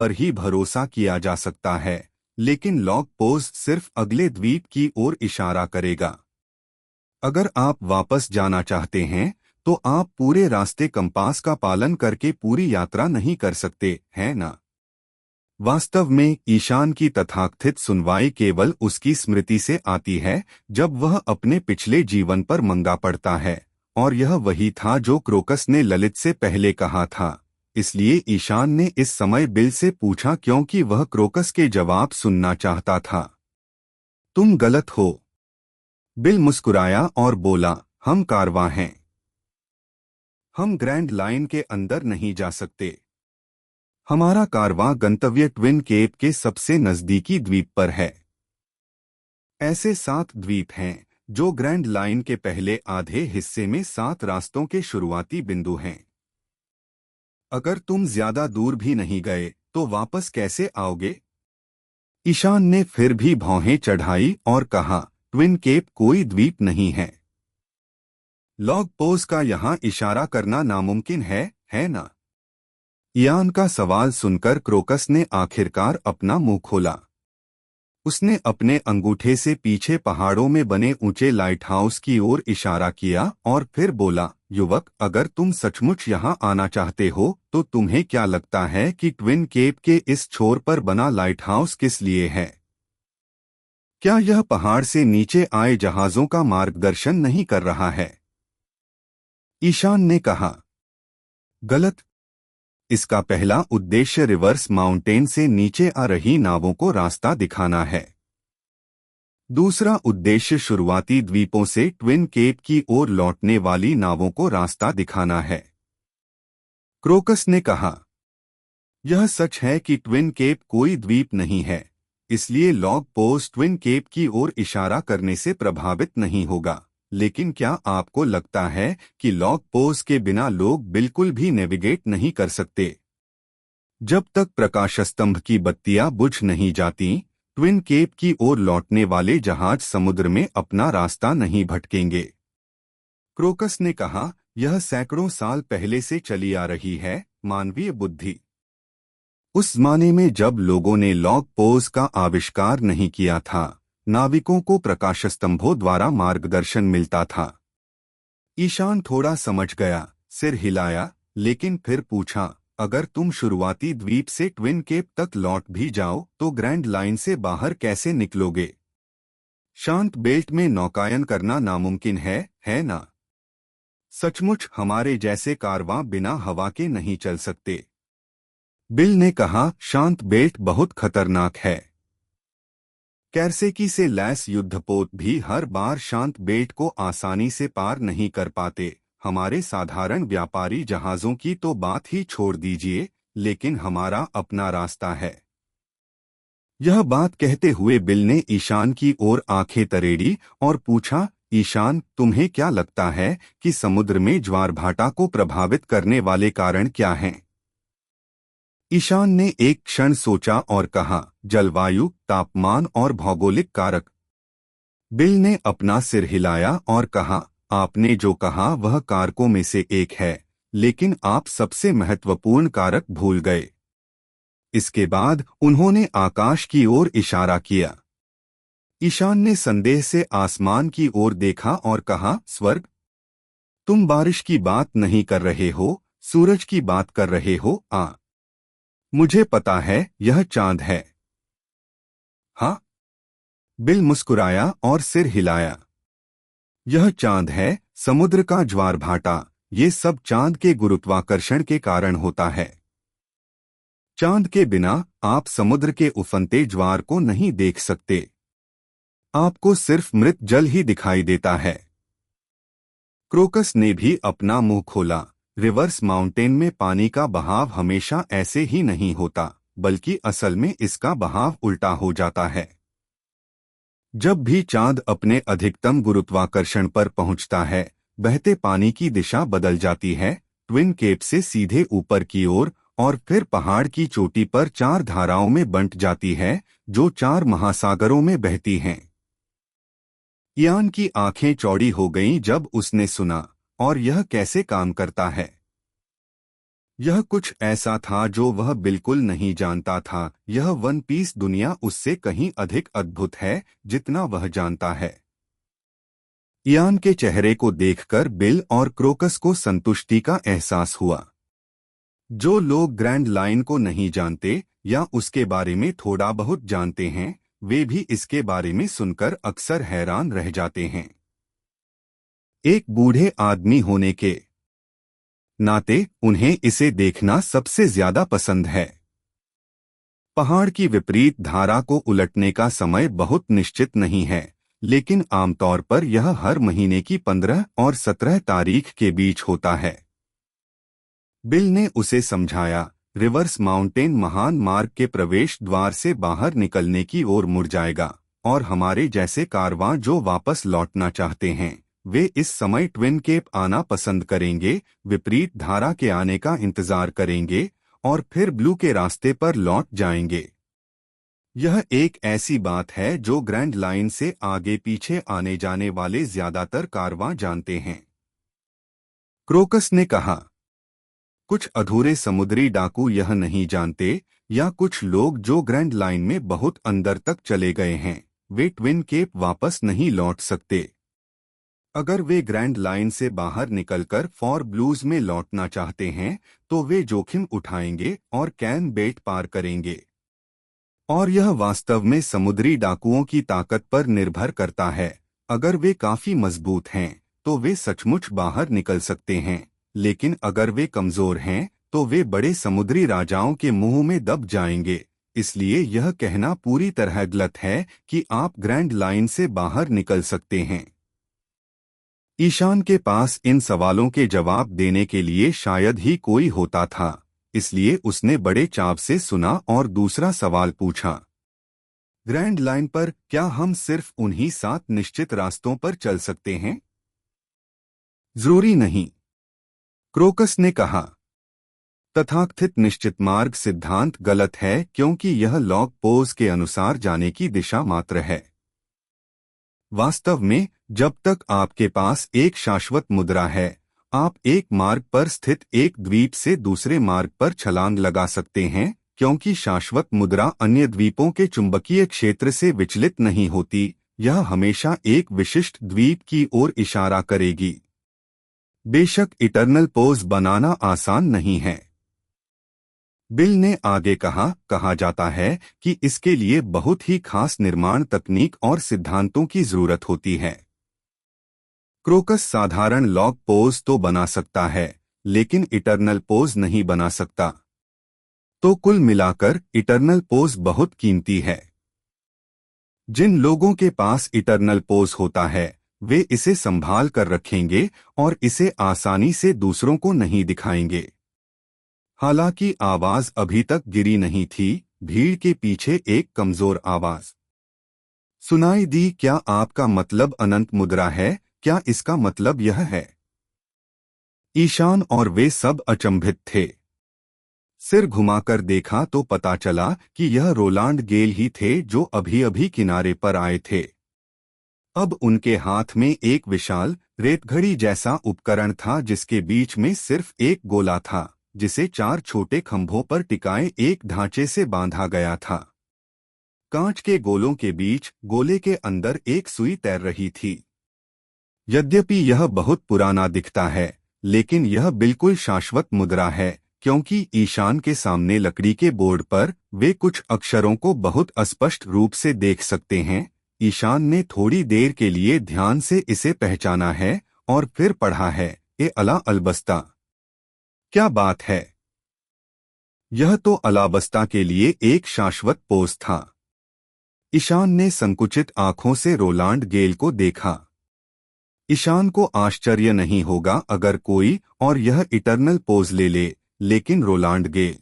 पर ही भरोसा किया जा सकता है, लेकिन लॉग पोस्ट सिर्फ अगले द्वीप की ओर इशारा करेगा। अगर आप वापस जाना चाहते हैं, तो आप पूरे रास्ते कंपास का पालन करके पूरी यात्रा नहीं कर सकते, हैं ना? वास्तव में ईशान की तथाकथित सुनवाई केवल उसकी स्मृति से आती है, जब वह अपने पिछले जीवन पर मंगा पड़ता है, और यह वही था जो क्रोकस ने ललित से पहले कहा था। इसलिए ईशान ने इस समय बिल से पूछा, क्योंकि वह क्रोकस के जवाब सुनना चाहता था। तुम गलत हो। बिल मुस्कुराया और बोला, हम कारवां हैं। हम ग्रैंड लाइन के अंदर नहीं जा सकते। हमारा कारवां गंतव्य ट्विन केप के सबसे नजदीकी द्वीप पर है। ऐसे 7 द्वीप हैं जो ग्रैंड लाइन के पहले आधे हिस्से में 7 रास्तों के शुरुआती बिंदु हैं। अगर तुम ज्यादा दूर भी नहीं गए तो वापस कैसे आओगे? ईशान ने फिर भी भौहें चढ़ाई और कहा, ट्विन केप कोई द्वीप नहीं है। लॉग पोज का यहाँ इशारा करना नामुमकिन है ना? इयान का सवाल सुनकर क्रोकस ने आखिरकार अपना मुंह खोला। उसने अपने अंगूठे से पीछे पहाड़ों में बने ऊंचे लाइट हाउस की ओर इशारा किया और फिर बोला, युवक, अगर तुम सचमुच यहाँ आना चाहते हो तो तुम्हें क्या लगता है कि ट्विन केप के इस छोर पर बना लाइट हाउस किस लिए है? क्या यह पहाड़ से नीचे आए जहाजों का मार्गदर्शन नहीं कर रहा है? ईशान ने कहा, गलत। इसका पहला उद्देश्य रिवर्स माउंटेन से नीचे आ रही नावों को रास्ता दिखाना है। दूसरा उद्देश्य शुरुआती द्वीपों से ट्विन केप की ओर लौटने वाली नावों को रास्ता दिखाना है। क्रोकस ने कहा, यह सच है कि ट्विन केप कोई द्वीप नहीं है, इसलिए लॉग पोस्ट ट्विन केप की ओर इशारा करने से प्रभावित नहीं होगा। लेकिन क्या आपको लगता है कि लॉग पोस्ट के बिना लोग बिल्कुल भी नेविगेट नहीं कर सकते? जब तक प्रकाश स्तंभ की बत्तियां बुझ नहीं जाती, ट्विन केप की ओर लौटने वाले जहाज समुद्र में अपना रास्ता नहीं भटकेंगे। क्रोकस ने कहा, यह सैकड़ों साल पहले से चली आ रही है, मानवीय बुद्धि। उस जमाने में जब लोगों ने लॉग पोज का आविष्कार नहीं किया था, नाविकों को प्रकाश स्तंभों द्वारा मार्गदर्शन मिलता था। ईशान थोड़ा समझ गया, सिर हिलाया, लेकिन फिर पूछा, अगर तुम शुरुआती द्वीप से ट्विन केप तक लौट भी जाओ तो ग्रैंड लाइन से बाहर कैसे निकलोगे? शांत बेल्ट में नौकायन करना नामुमकिन है ना? सचमुच हमारे जैसे कारवां बिना हवा के नहीं चल सकते। बिल ने कहा, शांत बेल्ट बहुत खतरनाक है। कैरसेकी से लैस युद्धपोत भी हर बार शांत बेल्ट को आसानी से पार नहीं कर पाते। हमारे साधारण व्यापारी जहाजों की तो बात ही छोड़ दीजिए, लेकिन हमारा अपना रास्ता है। यह बात कहते हुए बिल ने ईशान की ओर आंखें तरेड़ी और पूछा, ईशान, तुम्हें क्या लगता है कि समुद्र में ज्वार भाटा को प्रभावित करने वाले कारण क्या हैं? ईशान ने एक क्षण सोचा और कहा, जलवायु, तापमान और भौगोलिक कारक। बिल ने अपना सिर हिलाया और कहा, आपने जो कहा वह कारकों में से एक है, लेकिन आप सबसे महत्वपूर्ण कारक भूल गए। इसके बाद उन्होंने आकाश की ओर इशारा किया। ईशान ने संदेह से आसमान की ओर देखा और कहा, स्वर्ग? तुम बारिश की बात नहीं कर रहे हो, सूरज की बात कर रहे हो? मुझे पता है, यह चांद है। हाँ? बिल मुस्कुराया और सिर हिलाया। यह चांद है, समुद्र का ज्वार भाटा, ये सब चांद के गुरुत्वाकर्षण के कारण होता है। चांद के बिना आप समुद्र के उफनते ज्वार को नहीं देख सकते। आपको सिर्फ मृत जल ही दिखाई देता है। क्रोकस ने भी अपना मुंह खोला। रिवर्स माउंटेन में पानी का बहाव हमेशा ऐसे ही नहीं होता, बल्कि असल में इसका बहाव उल्टा हो जाता है। जब भी चांद अपने अधिकतम गुरुत्वाकर्षण पर पहुंचता है, बहते पानी की दिशा बदल जाती है, ट्विन केप से सीधे ऊपर की ओर, और फिर पहाड़ की चोटी पर 4 धाराओं में बंट जाती है, जो 4 महासागरों में बहती हैं। इयान की आंखें चौड़ी हो गईं जब उसने सुना, और यह कैसे काम करता है? यह कुछ ऐसा था जो वह बिल्कुल नहीं जानता था। यह वन पीस दुनिया उससे कहीं अधिक अद्भुत है जितना वह जानता है। इयान के चेहरे को देखकर बिल और क्रोकस को संतुष्टि का एहसास हुआ। जो लोग ग्रैंड लाइन को नहीं जानते या उसके बारे में थोड़ा बहुत जानते हैं, वे भी इसके बारे में सुनकर अक्सर हैरान रह जाते हैं। एक बूढ़े आदमी होने के नाते उन्हें इसे देखना सबसे ज्यादा पसंद है। पहाड़ की विपरीत धारा को उलटने का समय बहुत निश्चित नहीं है, लेकिन आमतौर पर यह हर महीने की 15 और 17 तारीख के बीच होता है। बिल ने उसे समझाया, रिवर्स माउंटेन महान मार्ग के प्रवेश द्वार से बाहर निकलने की ओर मुड़ जाएगा, और हमारे जैसे कारवां जो वापस लौटना चाहते हैं, वे इस समय ट्विन केप आना पसंद करेंगे, विपरीत धारा के आने का इंतजार करेंगे और फिर ब्लू के रास्ते पर लौट जाएंगे। यह एक ऐसी बात है जो ग्रैंड लाइन से आगे पीछे आने जाने वाले ज्यादातर कारवां जानते हैं। क्रोकस ने कहा, कुछ अधूरे समुद्री डाकू यह नहीं जानते, या कुछ लोग जो ग्रैंड लाइन में बहुत अंदर तक चले गए हैं, वे ट्विन केप वापस नहीं लौट सकते। अगर वे ग्रैंड लाइन से बाहर निकलकर फॉर ब्लूज में लौटना चाहते हैं, तो वे जोखिम उठाएंगे और कैन बेट पार करेंगे। और यह वास्तव में समुद्री डाकुओं की ताकत पर निर्भर करता है। अगर वे काफी मजबूत हैं, तो वे सचमुच बाहर निकल सकते हैं, लेकिन अगर वे कमजोर हैं, तो वे बड़े समुद्री राजाओं के मुंह में दब जाएंगे। इसलिए यह कहना पूरी तरह गलत है कि आप ग्रैंड लाइन से बाहर निकल सकते हैं। ईशान के पास इन सवालों के जवाब देने के लिए शायद ही कोई होता था, इसलिए उसने बड़े चाव से सुना और दूसरा सवाल पूछा, ग्रैंड लाइन पर क्या हम सिर्फ उन्हीं 7 निश्चित रास्तों पर चल सकते हैं? जरूरी नहीं, क्रोकस ने कहा। तथाकथित निश्चित मार्ग सिद्धांत गलत है क्योंकि यह लॉग पोज के अनुसार जाने की दिशा मात्र है। वास्तव में, जब तक आपके पास एक शाश्वत मुद्रा है, आप एक मार्ग पर स्थित एक द्वीप से दूसरे मार्ग पर छलांग लगा सकते हैं, क्योंकि शाश्वत मुद्रा अन्य द्वीपों के चुंबकीय क्षेत्र से विचलित नहीं होती। यह हमेशा एक विशिष्ट द्वीप की ओर इशारा करेगी। बेशक इटर्नल पोज बनाना आसान नहीं है। बिल ने आगे कहा जाता है कि इसके लिए बहुत ही खास निर्माण तकनीक और सिद्धांतों की जरूरत होती है। क्रोकस साधारण लॉग पोज तो बना सकता है, लेकिन इटर्नल पोज नहीं बना सकता। तो कुल मिलाकर इटर्नल पोज बहुत कीमती है। जिन लोगों के पास इटर्नल पोज होता है, वे इसे संभाल कर रखेंगे और इसे आसानी से दूसरों को नहीं दिखाएंगे। हालांकि आवाज अभी तक गिरी नहीं थी, भीड़ के पीछे एक कमजोर आवाज सुनाई दी, क्या आपका मतलब अनंत मुद्रा है? क्या इसका मतलब यह है? ईशान और वे सब अचंभित थे। सिर घुमाकर देखा तो पता चला कि यह रोलांड गेल ही थे जो अभी अभी किनारे पर आए थे। अब उनके हाथ में एक विशाल रेतघड़ी जैसा उपकरण था जिसके बीच में सिर्फ एक गोला था, जिसे 4 छोटे खंभों पर टिकाए एक ढांचे से बांधा गया था। कांच के गोलों के बीच गोले के अंदर एक सुई तैर रही थी। यद्यपि यह बहुत पुराना दिखता है, लेकिन यह बिल्कुल शाश्वत मुद्रा है, क्योंकि ईशान के सामने लकड़ी के बोर्ड पर वे कुछ अक्षरों को बहुत अस्पष्ट रूप से देख सकते हैं। ईशान ने थोड़ी देर के लिए ध्यान से इसे पहचाना है और फिर पढ़ा है, ए अला अलबस्ता। क्या बात है! यह तो अलाबस्ता के लिए एक शाश्वत पोज था। ईशान ने संकुचित आंखों से रोलांड गेल को देखा। ईशान को आश्चर्य नहीं होगा अगर कोई और यह इटर्नल पोज ले ले, लेकिन रोलांड गेल।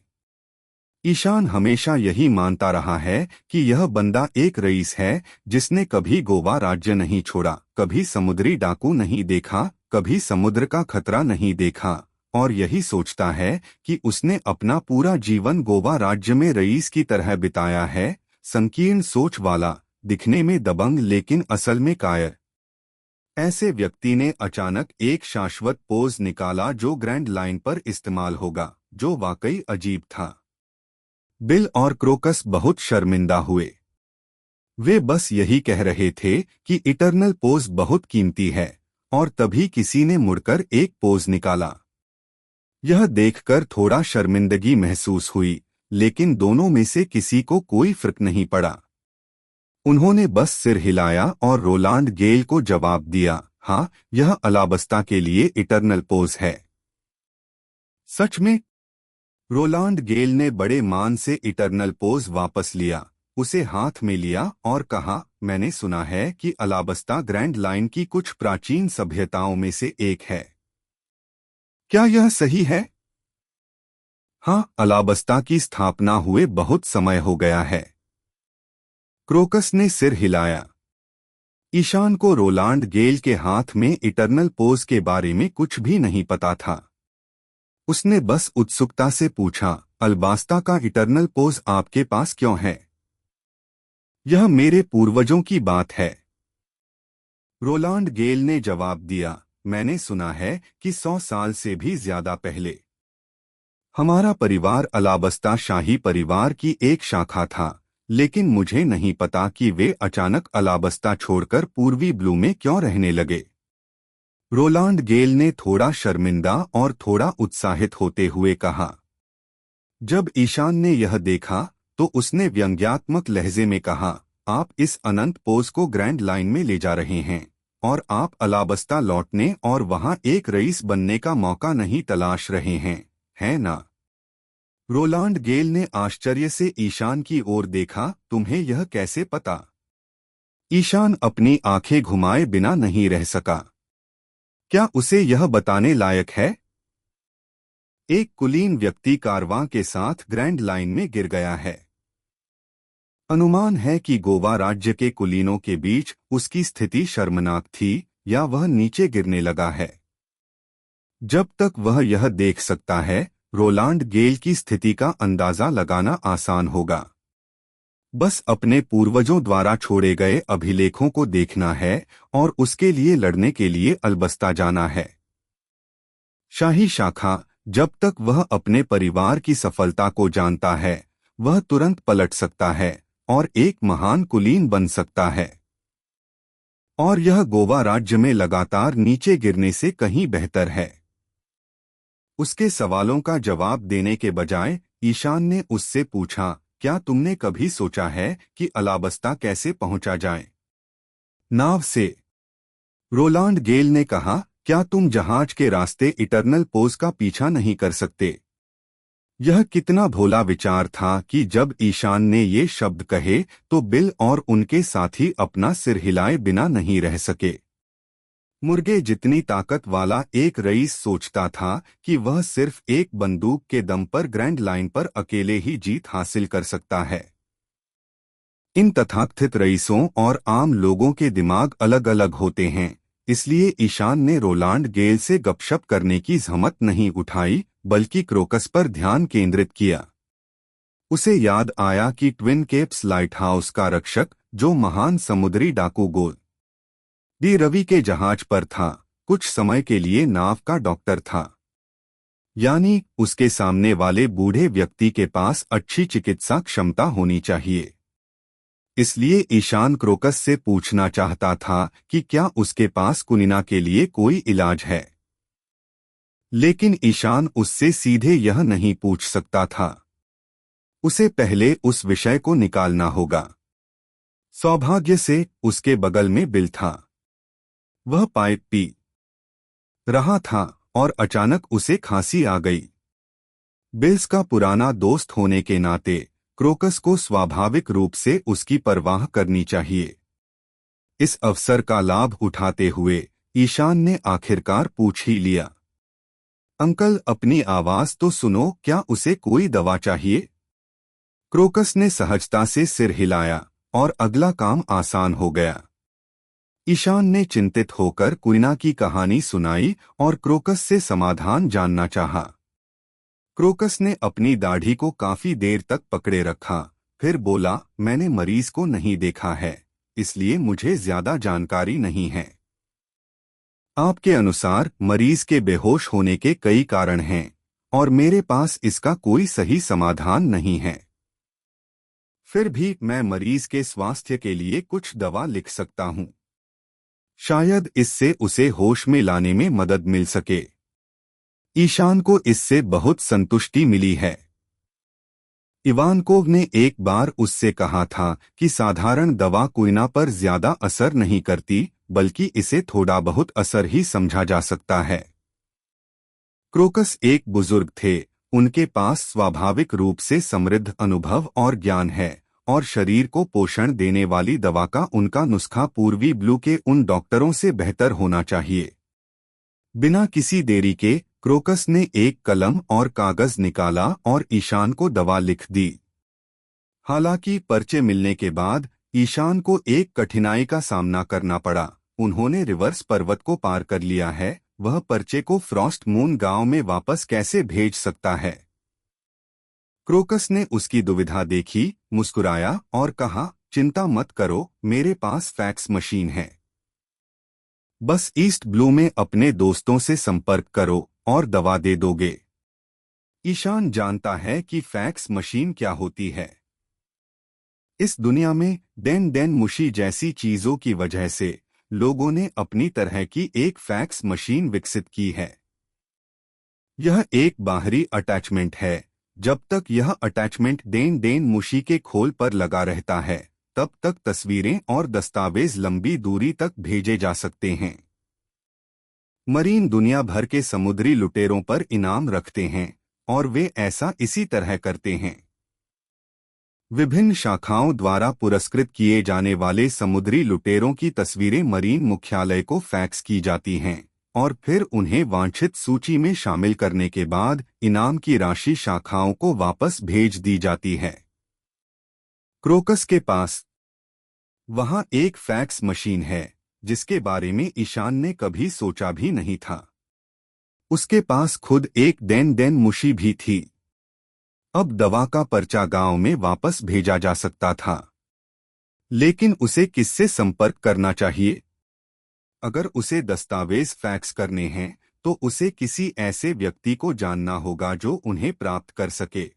ईशान हमेशा यही मानता रहा है कि यह बंदा एक रईस है जिसने कभी गोवा राज्य नहीं छोड़ा, कभी समुद्री डाकू नहीं देखा, कभी समुद्र का खतरा नहीं देखा, और यही सोचता है कि उसने अपना पूरा जीवन गोवा राज्य में रईस की तरह बिताया है, संकीर्ण सोच वाला, दिखने में दबंग लेकिन असल में कायर। ऐसे व्यक्ति ने अचानक एक शाश्वत पोज निकाला जो ग्रैंड लाइन पर इस्तेमाल होगा, जो वाकई अजीब था। बिल और क्रोकस बहुत शर्मिंदा हुए। वे बस यही कह रहे थे कि इटर्नल पोज बहुत कीमती है, और तभी किसी ने मुड़कर एक पोज निकाला। यह देखकर थोड़ा शर्मिंदगी महसूस हुई, लेकिन दोनों में से किसी को कोई फर्क नहीं पड़ा। उन्होंने बस सिर हिलाया और रोलांड गेल को जवाब दिया, हाँ, यह अलाबस्ता के लिए इटर्नल पोज है। सच में? रोलांड गेल ने बड़े मान से इटर्नल पोज वापस लिया, उसे हाथ में लिया और कहा, मैंने सुना है कि अलाबस्ता ग्रैंड लाइन की कुछ प्राचीन सभ्यताओं में से एक है। क्या यह सही है? हाँ, अलाबस्ता की स्थापना हुए बहुत समय हो गया है। क्रोकस ने सिर हिलाया। ईशान को रोलांड गेल के हाथ में इटर्नल पोज के बारे में कुछ भी नहीं पता था। उसने बस उत्सुकता से पूछा, अलाबस्ता का इटर्नल पोज आपके पास क्यों है? यह मेरे पूर्वजों की बात है। रोलांड गेल ने जवाब दिया, मैंने सुना है कि 100 साल से भी ज्यादा पहले हमारा परिवार अलाबस्ता शाही परिवार की एक शाखा था, लेकिन मुझे नहीं पता कि वे अचानक अलाबस्ता छोड़कर पूर्वी ब्लू में क्यों रहने लगे। रोलांड गेल ने थोड़ा शर्मिंदा और थोड़ा उत्साहित होते हुए कहा। जब ईशान ने यह देखा तो उसने व्यंग्यात्मक लहजे में कहा, आप इस अनंत पोज को ग्रैंड लाइन में ले जा रहे हैं, और आप अलाबस्ता लौटने और वहां एक रईस बनने का मौका नहीं तलाश रहे हैं, है ना? रोलांड गेल ने आश्चर्य से ईशान की ओर देखा, तुम्हें यह कैसे पता? ईशान अपनी आंखें घुमाए बिना नहीं रह सका। क्या उसे यह बताने लायक है? एक कुलीन व्यक्ति कारवां के साथ ग्रैंड लाइन में गिर गया है। अनुमान है कि गोवा राज्य के कुलीनों के बीच उसकी स्थिति शर्मनाक थी, या वह नीचे गिरने लगा है। जब तक वह यह देख सकता है, रोलांड गेल की स्थिति का अंदाजा लगाना आसान होगा। बस अपने पूर्वजों द्वारा छोड़े गए अभिलेखों को देखना है और उसके लिए लड़ने के लिए अलाबस्ता जाना है। शाही शाखा, जब तक वह अपने परिवार की सफलता को जानता है, वह तुरंत पलट सकता है और एक महान कुलीन बन सकता है। और यह गोवा राज्य में लगातार नीचे गिरने से कहीं बेहतर है। उसके सवालों का जवाब देने के बजाय ईशान ने उससे पूछा, क्या तुमने कभी सोचा है कि अलाबस्ता कैसे पहुंचा जाए? नाव से। रोलांड गेल ने कहा, क्या तुम जहाज के रास्ते इटर्नल पोज का पीछा नहीं कर सकते? यह कितना भोला विचार था कि जब ईशान ने ये शब्द कहे तो बिल और उनके साथी अपना सिर हिलाए बिना नहीं रह सके। मुर्गे जितनी ताकत वाला एक रईस सोचता था कि वह सिर्फ एक बंदूक के दम पर ग्रैंड लाइन पर अकेले ही जीत हासिल कर सकता है। इन तथाकथित रईसों और आम लोगों के दिमाग अलग अलग होते हैं, इसलिए ईशान ने रोलांड गेल से गपशप करने की हिम्मत नहीं उठाई, बल्कि क्रोकस पर ध्यान केंद्रित किया। उसे याद आया कि ट्विन केप्स लाइटहाउस का रक्षक, जो महान समुद्री डाकू गोल डी रवि के जहाज पर था, कुछ समय के लिए नाव का डॉक्टर था। यानी उसके सामने वाले बूढ़े व्यक्ति के पास अच्छी चिकित्सा क्षमता होनी चाहिए। इसलिए ईशान क्रोकस से पूछना चाहता था कि क्या उसके पास कुनिना के लिए कोई इलाज है। लेकिन ईशान उससे सीधे यह नहीं पूछ सकता था। उसे पहले उस विषय को निकालना होगा। सौभाग्य से उसके बगल में बिल था। वह पाइप पी रहा था और अचानक उसे खांसी आ गई। बिल्स का पुराना दोस्त होने के नाते क्रोकस को स्वाभाविक रूप से उसकी परवाह करनी चाहिए। इस अवसर का लाभ उठाते हुए ईशान ने आखिरकार पूछ ही लिया, अंकल, अपनी आवाज तो सुनो, क्या उसे कोई दवा चाहिए? क्रोकस ने सहजता से सिर हिलाया और अगला काम आसान हो गया। ईशान ने चिंतित होकर कुनिना की कहानी सुनाई और क्रोकस से समाधान जानना चाहा। क्रोकस ने अपनी दाढ़ी को काफी देर तक पकड़े रखा, फिर बोला, मैंने मरीज को नहीं देखा है, इसलिए मुझे ज्यादा जानकारी नहीं है। आपके अनुसार मरीज के बेहोश होने के कई कारण हैं और मेरे पास इसका कोई सही समाधान नहीं है। फिर भी मैं मरीज के स्वास्थ्य के लिए कुछ दवा लिख सकता हूँ। शायद इससे उसे होश में लाने में मदद मिल सके। ईशान को इससे बहुत संतुष्टि मिली है। इवानकोव ने एक बार उससे कहा था कि साधारण दवा कुइना पर ज्यादा असर नहीं करती, बल्कि इसे थोड़ा बहुत असर ही समझा जा सकता है। क्रोकस एक बुजुर्ग थे, उनके पास स्वाभाविक रूप से समृद्ध अनुभव और ज्ञान है, और शरीर को पोषण देने वाली दवा का उनका नुस्खा पूर्वी ब्लू के उन डॉक्टरों से बेहतर होना चाहिए। बिना किसी देरी के क्रोकस ने एक कलम और कागज निकाला और ईशान को दवा लिख दी। हालांकि पर्चे मिलने के बाद ईशान को एक कठिनाई का सामना करना पड़ा। उन्होंने रिवर्स पर्वत को पार कर लिया है, वह पर्चे को फ्रॉस्ट मून गांव में वापस कैसे भेज सकता है? क्रोकस ने उसकी दुविधा देखी, मुस्कुराया और कहा, चिंता मत करो, मेरे पास फैक्स मशीन है। बस ईस्ट ब्लू में अपने दोस्तों से संपर्क करो और दवा दे दोगे। ईशान जानता है कि फैक्स मशीन क्या होती है। इस दुनिया में डेन डेन मुशी जैसी चीजों की वजह से लोगों ने अपनी तरह की एक फैक्स मशीन विकसित की है। यह एक बाहरी अटैचमेंट है। जब तक यह अटैचमेंट डेन डेन मुशी के खोल पर लगा रहता है, तब तक तस्वीरें और दस्तावेज लंबी दूरी तक भेजे जा सकते हैं। मरीन दुनिया भर के समुद्री लुटेरों पर इनाम रखते हैं और वे ऐसा इसी तरह करते हैं। विभिन्न शाखाओं द्वारा पुरस्कृत किए जाने वाले समुद्री लुटेरों की तस्वीरें मरीन मुख्यालय को फैक्स की जाती हैं और फिर उन्हें वांछित सूची में शामिल करने के बाद इनाम की राशि शाखाओं को वापस भेज दी जाती है। क्रोकस के पास वहां एक फैक्स मशीन है जिसके बारे में ईशान ने कभी सोचा भी नहीं था। उसके पास खुद एक डेन डेन मुशी भी थी। अब दवा का पर्चा गांव में वापस भेजा जा सकता था, लेकिन उसे किससे संपर्क करना चाहिए? अगर उसे दस्तावेज फैक्स करने हैं तो उसे किसी ऐसे व्यक्ति को जानना होगा जो उन्हें प्राप्त कर सके।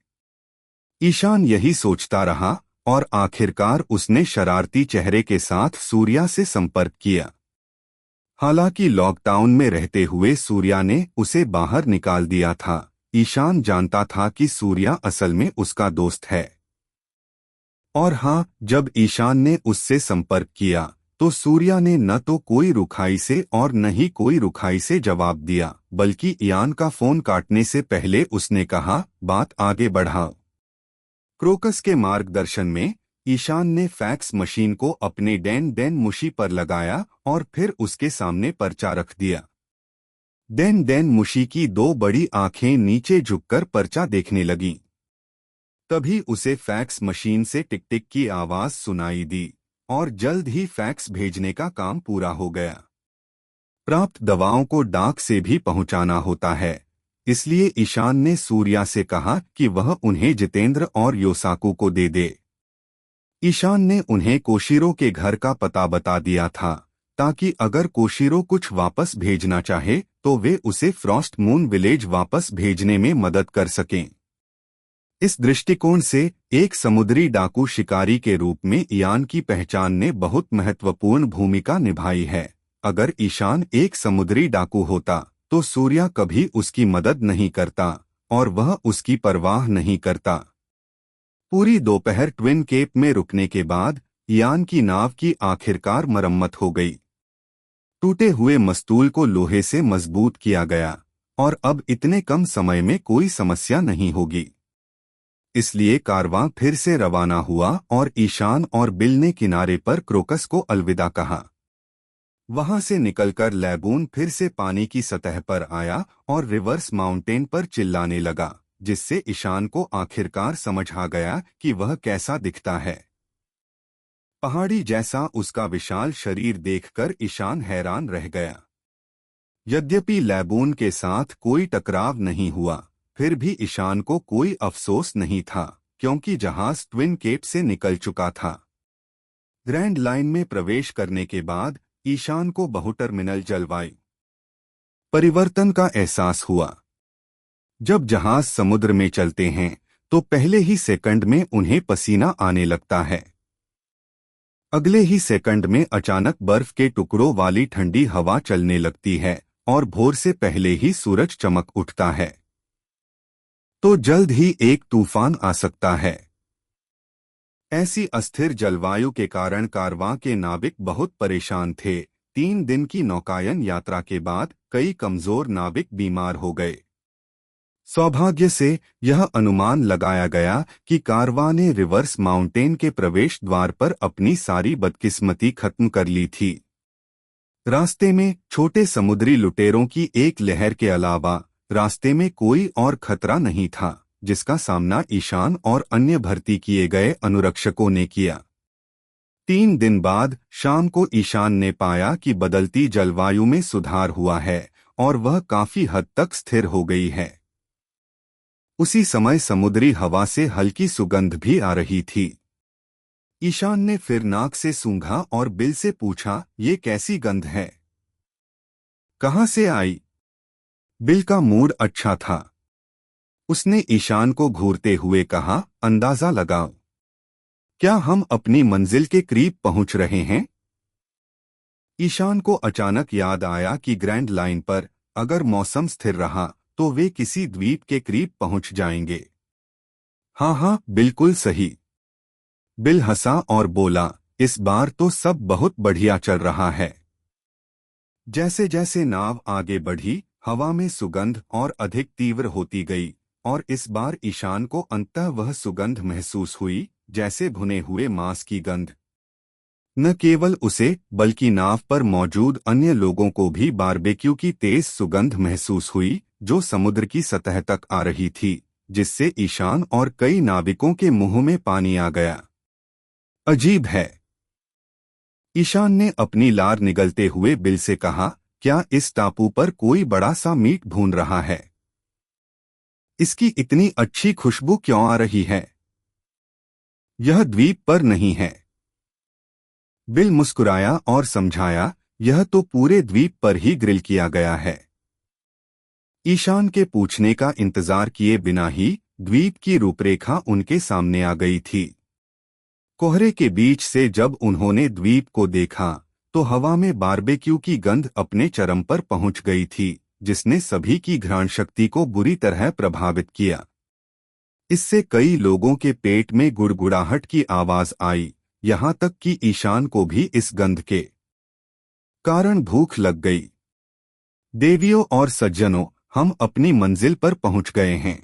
ईशान यही सोचता रहा और आखिरकार उसने शरारती चेहरे के साथ सूर्या से संपर्क किया। हालांकि लॉकडाउन में रहते हुए सूर्या ने उसे बाहर निकाल दिया था, ईशान जानता था कि सूर्या असल में उसका दोस्त है। और हाँ, जब ईशान ने उससे संपर्क किया तो सूर्या ने न तो कोई रुखाई से और न ही कोई रुखाई से जवाब दिया, बल्कि इयान का फोन काटने से पहले उसने कहा, बात आगे बढ़ाओ। क्रोकस के मार्गदर्शन में ईशान ने फैक्स मशीन को अपने डेन डेन मुशी पर लगाया और फिर उसके सामने पर्चा रख दिया। डेन डेन मुशी की दो बड़ी आंखें नीचे झुककर पर्चा देखने लगीं। तभी उसे फैक्स मशीन से टिक टिक की आवाज सुनाई दी और जल्द ही फैक्स भेजने का काम पूरा हो गया। प्राप्त दवाओं को डाक से भी पहुंचाना होता है, इसलिए ईशान ने सूर्या से कहा कि वह उन्हें जितेंद्र और योसाकू को दे दे। ईशान ने उन्हें कोशिरो के घर का पता बता दिया था, ताकि अगर कोशिरो कुछ वापस भेजना चाहे तो वे उसे फ्रॉस्ट मून विलेज वापस भेजने में मदद कर सकें। इस दृष्टिकोण से एक समुद्री डाकू शिकारी के रूप में इयान की पहचान ने बहुत महत्वपूर्ण भूमिका निभाई है। अगर ईशान एक समुद्री डाकू होता तो सूर्या कभी उसकी मदद नहीं करता और वह उसकी परवाह नहीं करता। पूरी दोपहर ट्विन केप में रुकने के बाद इयान की नाव की आखिरकार मरम्मत हो गई। टूटे हुए मस्तूल को लोहे से मजबूत किया गया और अब इतने कम समय में कोई समस्या नहीं होगी। इसलिए कारवां फिर से रवाना हुआ और ईशान और बिल ने किनारे पर क्रोकस को अलविदा कहा। वहां से निकलकर लैबून फिर से पानी की सतह पर आया और रिवर्स माउंटेन पर चिल्लाने लगा, जिससे ईशान को आखिरकार समझ आ गया कि वह कैसा दिखता है। पहाड़ी जैसा उसका विशाल शरीर देखकर ईशान हैरान रह गया। यद्यपि लैबून के साथ कोई टकराव नहीं हुआ, फिर भी ईशान को कोई अफसोस नहीं था, क्योंकि जहाज ट्विन केप से निकल चुका था। ग्रैंड लाइन में प्रवेश करने के बाद ईशान को बहुटर्मिनल जलवायु परिवर्तन का एहसास हुआ। जब जहाज समुद्र में चलते हैं तो पहले ही सेकंड में उन्हें पसीना आने लगता है। अगले ही सेकंड में अचानक बर्फ के टुकड़ों वाली ठंडी हवा चलने लगती है और भोर से पहले ही सूरज चमक उठता है। तो जल्द ही एक तूफान आ सकता है। ऐसी अस्थिर जलवायु के कारण कारवां के नाविक बहुत परेशान थे। 3 दिन की नौकायन यात्रा के बाद कई कमजोर नाविक बीमार हो गए। सौभाग्य से यह अनुमान लगाया गया कि कारवां ने रिवर्स माउंटेन के प्रवेश द्वार पर अपनी सारी बदकिस्मती खत्म कर ली थी। रास्ते में छोटे समुद्री लुटेरों की एक लहर के अलावा रास्ते में कोई और खतरा नहीं था, जिसका सामना ईशान और अन्य भर्ती किए गए अनुरक्षकों ने किया। 3 दिन बाद शाम को ईशान ने पाया कि बदलती जलवायु में सुधार हुआ है और वह काफी हद तक स्थिर हो गई है। उसी समय समुद्री हवा से हल्की सुगंध भी आ रही थी। ईशान ने फिर नाक से सूंघा और बिल से पूछा, ये कैसी गंध है? कहाँ से आई? बिल का मूड अच्छा था। उसने ईशान को घूरते हुए कहा, अंदाजा लगाओ, क्या हम अपनी मंजिल के करीब पहुंच रहे हैं? ईशान को अचानक याद आया कि ग्रैंड लाइन पर अगर मौसम स्थिर रहा तो वे किसी द्वीप के करीब पहुंच जाएंगे। हाँ हाँ, बिल्कुल सही। बिल हंसा और बोला, इस बार तो सब बहुत बढ़िया चल रहा है। जैसे जैसे नाव आगे बढ़ी, हवा में सुगंध और अधिक तीव्र होती गई और इस बार ईशान को अंततः वह सुगंध महसूस हुई, जैसे भुने हुए मांस की गंध। न केवल उसे बल्कि नाव पर मौजूद अन्य लोगों को भी बारबेक्यू की तेज सुगंध महसूस हुई, जो समुद्र की सतह तक आ रही थी, जिससे ईशान और कई नाविकों के मुंह में पानी आ गया। अजीब है। ईशान ने अपनी लार निगलते हुए बिल से कहा, क्या इस टापू पर कोई बड़ा सा मीट भून रहा है? इसकी इतनी अच्छी खुशबू क्यों आ रही है? यह द्वीप पर नहीं है। बिल मुस्कुराया और समझाया, यह तो पूरे द्वीप पर ही ग्रिल किया गया है। ईशान के पूछने का इंतजार किए बिना ही द्वीप की रूपरेखा उनके सामने आ गई थी। कोहरे के बीच से जब उन्होंने द्वीप को देखा तो हवा में बारबेक्यू की गंध अपने चरम पर पहुंच गई थी, जिसने सभी की घ्राण शक्ति को बुरी तरह प्रभावित किया। इससे कई लोगों के पेट में गुड़गुड़ाहट की आवाज आई, यहाँ तक कि ईशान को भी इस गंध के कारण भूख लग गई। देवियों और सज्जनों, हम अपनी मंजिल पर पहुंच गए हैं।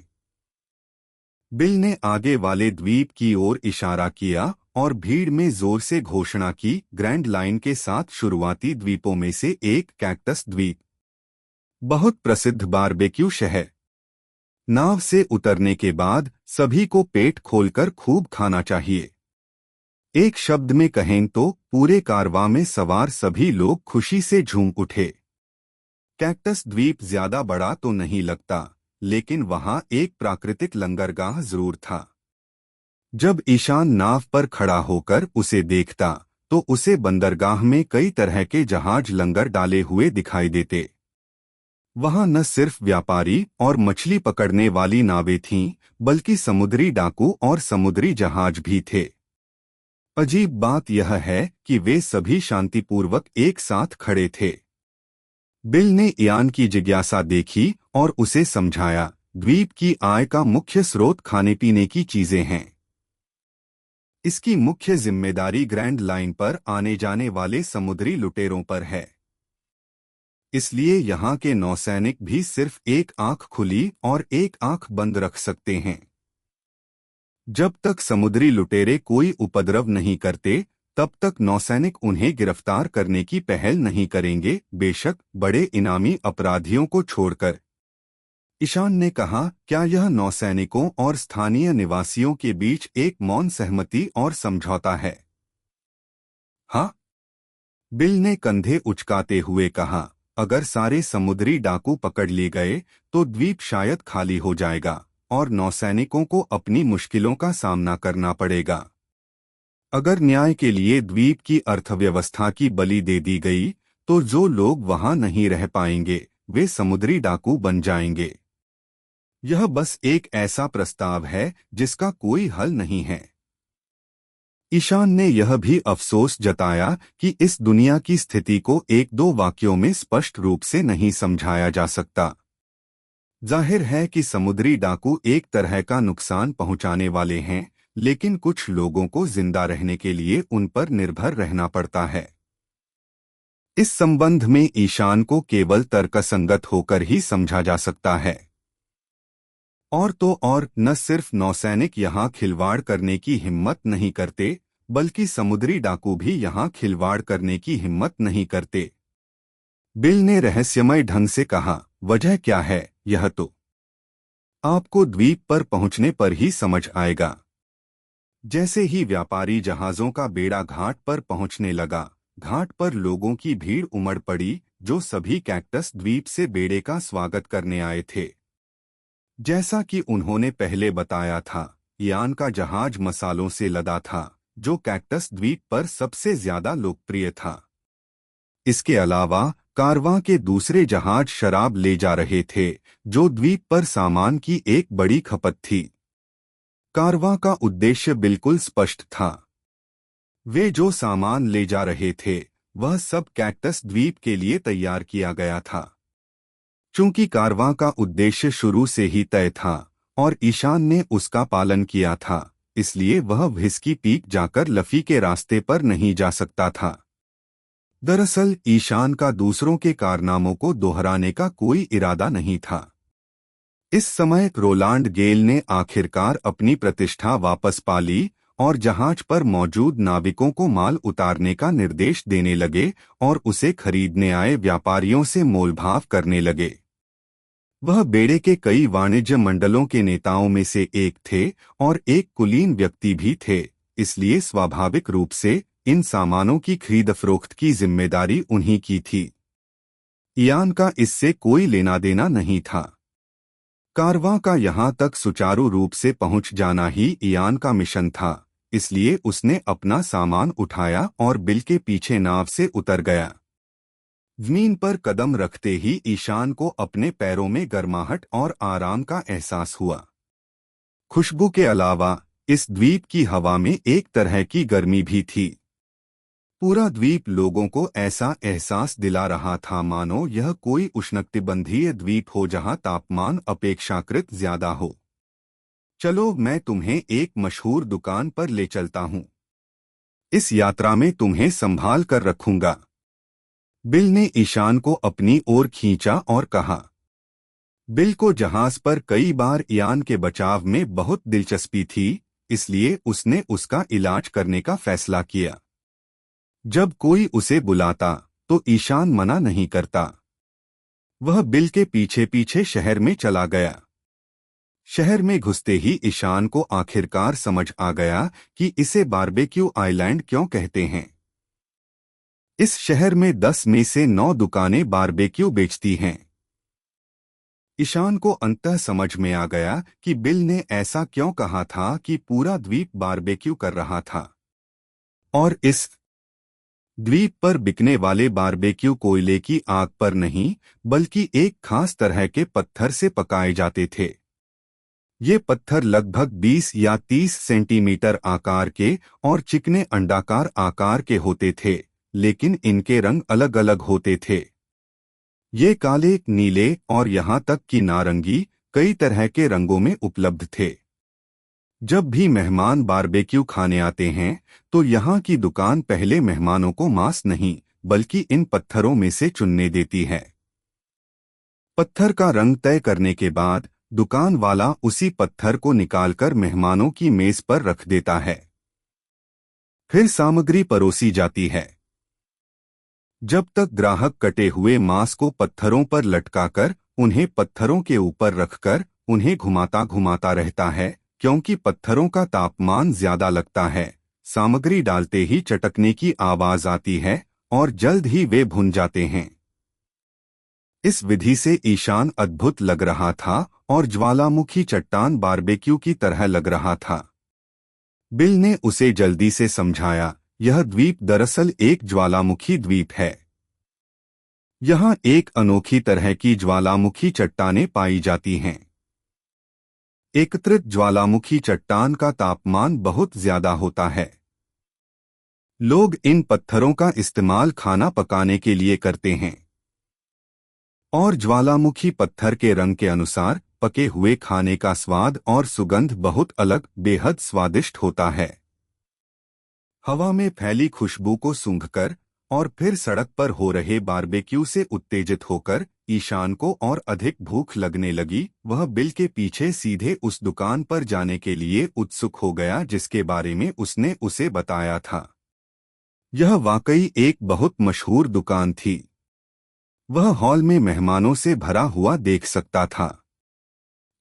बिल ने आगे वाले द्वीप की ओर इशारा किया और भीड़ में जोर से घोषणा की, ग्रैंड लाइन के साथ शुरुआती द्वीपों में से एक कैक्टस द्वीप। बहुत प्रसिद्ध बारबेक्यू शहर। नाव से उतरने के बाद सभी को पेट खोलकर खूब खाना चाहिए। एक शब्द में कहें तो पूरे कारवां में सवार सभी लोग खुशी से झूम उठे। कैक्टस द्वीप ज्यादा बड़ा तो नहीं लगता, लेकिन वहां एक प्राकृतिक लंगरगाह जरूर था। जब ईशान नाव पर खड़ा होकर उसे देखता तो उसे बंदरगाह में कई तरह के जहाज लंगर डाले हुए दिखाई देते। वहां न सिर्फ व्यापारी और मछली पकड़ने वाली नावें थीं, बल्कि समुद्री डाकू और समुद्री जहाज भी थे। अजीब बात यह है कि वे सभी शांतिपूर्वक एक साथ खड़े थे। बिल ने इयान की जिज्ञासा देखी और उसे समझाया, द्वीप की आय का मुख्य स्रोत खाने पीने की चीजें हैं। इसकी मुख्य जिम्मेदारी ग्रैंड लाइन पर आने जाने वाले समुद्री लुटेरों पर है। इसलिए यहाँ के नौसैनिक भी सिर्फ एक आंख खुली और एक आंख बंद रख सकते हैं। जब तक समुद्री लुटेरे कोई उपद्रव नहीं करते, तब तक नौसैनिक उन्हें गिरफ्तार करने की पहल नहीं करेंगे, बेशक बड़े इनामी अपराधियों को छोड़कर। ईशान ने कहा, क्या यह नौसैनिकों और स्थानीय निवासियों के बीच एक मौन सहमति और समझौता है? हाँ, बिल ने कंधे उचकाते हुए कहा, अगर सारे समुद्री डाकू पकड़ लिए गए तो द्वीप शायद खाली हो जाएगा और नौसैनिकों को अपनी मुश्किलों का सामना करना पड़ेगा। अगर न्याय के लिए द्वीप की अर्थव्यवस्था की बलि दे दी गई तो जो लोग वहां नहीं रह पाएंगे वे समुद्री डाकू बन जाएंगे। यह बस एक ऐसा प्रस्ताव है जिसका कोई हल नहीं है। ईशान ने यह भी अफसोस जताया कि इस दुनिया की स्थिति को एक दो वाक्यों में स्पष्ट रूप से नहीं समझाया जा सकता। जाहिर है कि समुद्री डाकू एक तरह का नुकसान पहुंचाने वाले हैं, लेकिन कुछ लोगों को जिंदा रहने के लिए उन पर निर्भर रहना पड़ता है। इस संबंध में ईशान को केवल तर्कसंगत होकर ही समझा जा सकता है। और तो और न सिर्फ नौसैनिक यहाँ खिलवाड़ करने की हिम्मत नहीं करते, बल्कि समुद्री डाकू भी यहाँ खिलवाड़ करने की हिम्मत नहीं करते। बिल ने रहस्यमय ढंग से कहा, वजह क्या है, यह तो आपको द्वीप पर पहुंचने पर ही समझ आएगा। जैसे ही व्यापारी जहाजों का बेड़ा घाट पर पहुंचने लगा, घाट पर लोगों की भीड़ उमड़ पड़ी, जो सभी कैक्टस द्वीप से बेड़े का स्वागत करने आए थे। जैसा कि उन्होंने पहले बताया था, यान का जहाज मसालों से लदा था, जो कैक्टस द्वीप पर सबसे ज्यादा लोकप्रिय था। इसके अलावा कारवां के दूसरे जहाज शराब ले जा रहे थे, जो द्वीप पर सामान की एक बड़ी खपत थी। कारवां का उद्देश्य बिल्कुल स्पष्ट था। वे जो सामान ले जा रहे थे, वह सब कैक्टस द्वीप के लिए तैयार किया गया था। चूंकि कारवां का उद्देश्य शुरू से ही तय था और ईशान ने उसका पालन किया था, इसलिए वह व्हिस्की पीक जाकर लफी के रास्ते पर नहीं जा सकता था। दरअसल ईशान का दूसरों के कारनामों को दोहराने का कोई इरादा नहीं था। इस समय रोलांड गेल ने आखिरकार अपनी प्रतिष्ठा वापस पा ली और जहाज पर मौजूद नाविकों को माल उतारने का निर्देश देने लगे और उसे खरीदने आए व्यापारियों से मोलभाव करने लगे। वह बेड़े के कई वाणिज्य मंडलों के नेताओं में से एक थे और एक कुलीन व्यक्ति भी थे, इसलिए स्वाभाविक रूप से इन सामानों की खरीद फरोख्त की जिम्मेदारी उन्हीं की थी। इयान का इससे कोई लेना देना नहीं था। कारवां का यहां तक सुचारू रूप से पहुंच जाना ही इयान का मिशन था, इसलिए उसने अपना सामान उठाया और बिल के पीछे नाव से उतर गया। जमीन पर कदम रखते ही ईशान को अपने पैरों में गर्माहट और आराम का एहसास हुआ। खुशबू के अलावा इस द्वीप की हवा में एक तरह की गर्मी भी थी। पूरा द्वीप लोगों को ऐसा एहसास दिला रहा था मानो यह कोई उष्णकटिबंधीय द्वीप हो जहां तापमान अपेक्षाकृत ज्यादा हो। चलो मैं तुम्हें एक मशहूर दुकान पर ले चलता हूं। इस यात्रा में तुम्हें संभाल कर रखूंगा। बिल ने ईशान को अपनी ओर खींचा और कहा। बिल को जहाज पर कई बार इयान के बचाव में बहुत दिलचस्पी थी, इसलिए उसने उसका इलाज करने का फैसला किया। जब कोई उसे बुलाता तो ईशान मना नहीं करता। वह बिल के पीछे पीछे शहर में चला गया। शहर में घुसते ही ईशान को आखिरकार समझ आ गया कि इसे बारबेक्यू आइलैंड क्यों कहते हैं। इस शहर में 10 में से 9 दुकानें बारबेक्यू बेचती हैं। ईशान को अंततः समझ में आ गया कि बिल ने ऐसा क्यों कहा था कि पूरा द्वीप बारबेक्यू कर रहा था। और इस द्वीप पर बिकने वाले बारबेक्यू कोयले की आग पर नहीं, बल्कि एक खास तरह के पत्थर से पकाए जाते थे। ये पत्थर लगभग 20 या 30 सेंटीमीटर आकार के और चिकने अंडाकार आकार के होते थे, लेकिन इनके रंग अलग अलग होते थे। ये काले, नीले और यहाँ तक कि नारंगी कई तरह के रंगों में उपलब्ध थे। जब भी मेहमान बारबेक्यू खाने आते हैं, तो यहाँ की दुकान पहले मेहमानों को मांस नहीं, बल्कि इन पत्थरों में से चुनने देती है। पत्थर का रंग तय करने के बाद दुकान वाला उसी पत्थर को निकालकर मेहमानों की मेज पर रख देता है। फिर सामग्री परोसी जाती है। जब तक ग्राहक कटे हुए मांस को पत्थरों पर लटकाकर उन्हें पत्थरों के ऊपर रखकर उन्हें घुमाता घुमाता रहता है, क्योंकि पत्थरों का तापमान ज्यादा लगता है। सामग्री डालते ही चटकने की आवाज आती है और जल्द ही वे भुन जाते हैं। इस विधि से ईशान अद्भुत लग रहा था और ज्वालामुखी चट्टान बारबेक्यू की तरह लग रहा था। बिल ने उसे जल्दी से समझाया, यह द्वीप दरअसल एक ज्वालामुखी द्वीप है। यहाँ एक अनोखी तरह की ज्वालामुखी चट्टानें पाई जाती हैं। एकत्रित ज्वालामुखी चट्टान का तापमान बहुत ज्यादा होता है। लोग इन पत्थरों का इस्तेमाल खाना पकाने के लिए करते हैं और ज्वालामुखी पत्थर के रंग के अनुसार पके हुए खाने का स्वाद और सुगंध बहुत अलग, बेहद स्वादिष्ट होता है। हवा में फैली खुशबू को सूंघकर और फिर सड़क पर हो रहे बारबेक्यू से उत्तेजित होकर ईशान को और अधिक भूख लगने लगी। वह बिल के पीछे सीधे उस दुकान पर जाने के लिए उत्सुक हो गया जिसके बारे में उसने उसे बताया था। यह वाकई एक बहुत मशहूर दुकान थी। वह हॉल में मेहमानों से भरा हुआ देख सकता था।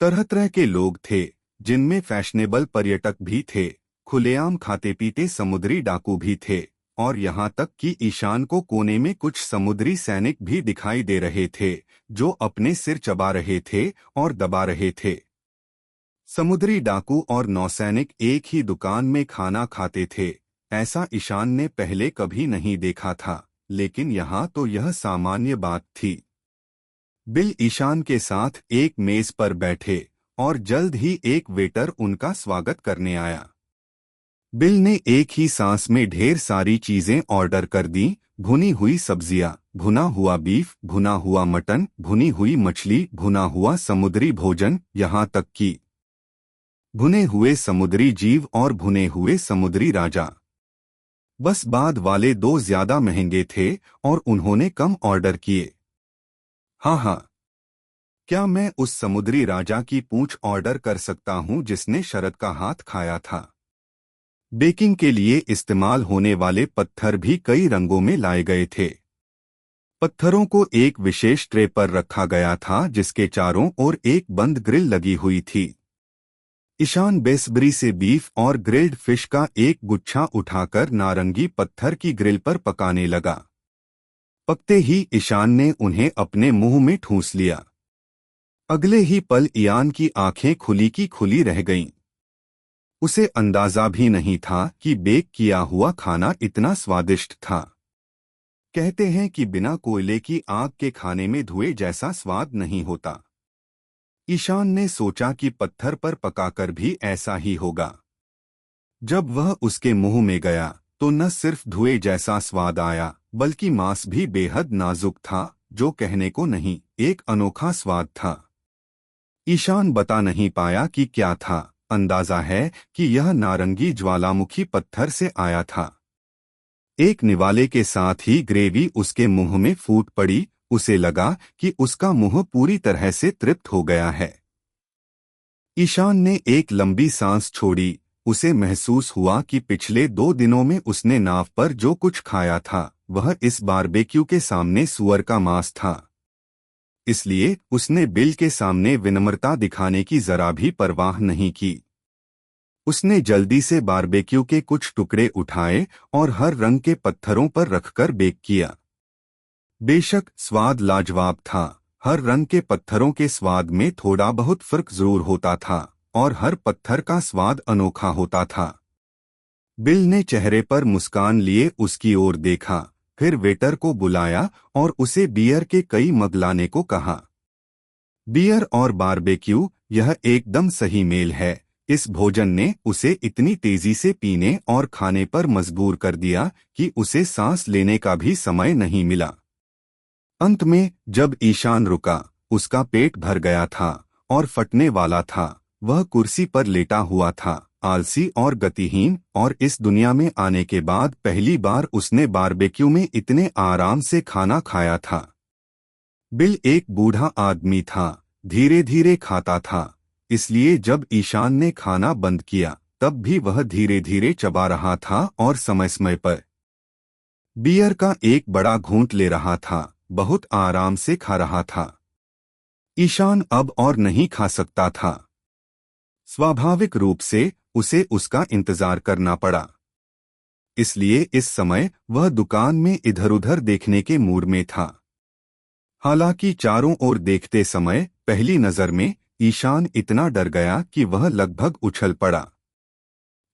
तरह तरह के लोग थे, जिनमें फैशनेबल पर्यटक भी थे, खुलेआम खाते पीते समुद्री डाकू भी थे, और यहाँ तक कि ईशान को कोने में कुछ समुद्री सैनिक भी दिखाई दे रहे थे जो अपने सिर चबा रहे थे और दबा रहे थे। समुद्री डाकू और नौसैनिक एक ही दुकान में खाना खाते थे, ऐसा ईशान ने पहले कभी नहीं देखा था, लेकिन यहाँ तो यह सामान्य बात थी। बिल ईशान के साथ एक मेज पर बैठे और जल्द ही एक वेटर उनका स्वागत करने आया। बिल ने एक ही सांस में ढेर सारी चीजें ऑर्डर कर दी। भुनी हुई सब्जियां, भुना हुआ बीफ, भुना हुआ मटन, भुनी हुई मछली, भुना हुआ समुद्री भोजन, यहाँ तक कि भुने हुए समुद्री जीव और भुने हुए समुद्री राजा। बस बाद वाले दो ज्यादा महंगे थे और उन्होंने कम ऑर्डर किए। हाँ हाँ, क्या मैं उस समुद्री राजा की पूंछ ऑर्डर कर सकता हूँ जिसने शरद का हाथ खाया था? बेकिंग के लिए इस्तेमाल होने वाले पत्थर भी कई रंगों में लाए गए थे। पत्थरों को एक विशेष ट्रे पर रखा गया था जिसके चारों ओर एक बंद ग्रिल लगी हुई थी। ईशान बेसब्री से बीफ और ग्रिल्ड फिश का एक गुच्छा उठाकर नारंगी पत्थर की ग्रिल पर पकाने लगा। पकते ही ईशान ने उन्हें अपने मुंह में ठूंस लिया। अगले ही पल इयान की आंखें खुली की खुली रह गईं। उसे अंदाजा भी नहीं था कि बेक किया हुआ खाना इतना स्वादिष्ट था। कहते हैं कि बिना कोयले की आग के खाने में धुएं जैसा स्वाद नहीं होता। ईशान ने सोचा कि पत्थर पर पकाकर भी ऐसा ही होगा। जब वह उसके मुंह में गया तो न सिर्फ धुएं जैसा स्वाद आया, बल्कि मांस भी बेहद नाजुक था, जो कहने को नहीं, एक अनोखा स्वाद था। ईशान बता नहीं पाया कि क्या था। अंदाजा है कि यह नारंगी ज्वालामुखी पत्थर से आया था। एक निवाले के साथ ही ग्रेवी उसके मुंह में फूट पड़ी। उसे लगा कि उसका मुंह पूरी तरह से तृप्त हो गया है। ईशान ने एक लंबी सांस छोड़ी। उसे महसूस हुआ कि पिछले 2 दिनों में उसने नाव पर जो कुछ खाया था वह इस बारबेक्यू के सामने सूअर का मांस था। इसलिए उसने बिल के सामने विनम्रता दिखाने की जरा भी परवाह नहीं की। उसने जल्दी से बारबेक्यू के कुछ टुकड़े उठाए और हर रंग के पत्थरों पर रखकर बेक किया। बेशक स्वाद लाजवाब था। हर रंग के पत्थरों के स्वाद में थोड़ा बहुत फर्क जरूर होता था और हर पत्थर का स्वाद अनोखा होता था। बिल ने चेहरे पर मुस्कान लिए उसकी ओर देखा, फिर वेटर को बुलाया और उसे बियर के कई मग लाने को कहा। बियर और बारबेक्यू, यह एकदम सही मेल है। इस भोजन ने उसे इतनी तेजी से पीने और खाने पर मजबूर कर दिया कि उसे सांस लेने का भी समय नहीं मिला। अंत में जब ईशान रुका, उसका पेट भर गया था और फटने वाला था। वह कुर्सी पर लेटा हुआ था, आलसी और गतिहीन, और इस दुनिया में आने के बाद पहली बार उसने बारबेक्यू में इतने आराम से खाना खाया था। बिल एक बूढ़ा आदमी था, धीरे धीरे खाता था, इसलिए जब ईशान ने खाना बंद किया तब भी वह धीरे धीरे चबा रहा था और समय समय पर बियर का एक बड़ा घूंट ले रहा था। बहुत आराम से खा रहा था। ईशान अब और नहीं खा सकता था। स्वाभाविक रूप से उसे उसका इंतजार करना पड़ा। इसलिए इस समय वह दुकान में इधर-उधर देखने के मूड में था। हालांकि चारों ओर देखते समय पहली नजर में ईशान इतना डर गया कि वह लगभग उछल पड़ा,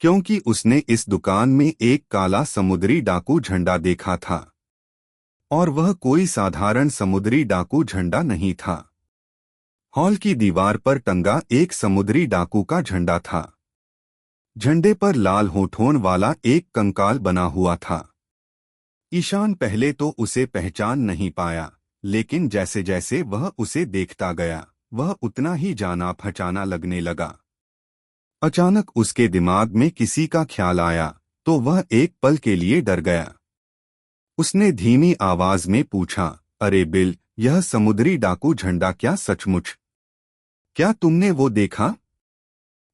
क्योंकि उसने इस दुकान में एक काला समुद्री डाकू झंडा देखा था। और वह कोई साधारण समुद्री डाकू झंडा नहीं था। हॉल की दीवार पर टंगा एक समुद्री डाकू का झंडा था। झंडे पर लाल होठों वाला एक कंकाल बना हुआ था। ईशान पहले तो उसे पहचान नहीं पाया, लेकिन जैसे जैसे वह उसे देखता गया, वह उतना ही जाना पहचाना लगने लगा। अचानक उसके दिमाग में किसी का ख्याल आया, तो वह एक पल के लिए डर गया। उसने धीमी आवाज में पूछा, अरे बिल, यह समुद्री डाकू झंडा क्या सचमुच? क्या तुमने वो देखा?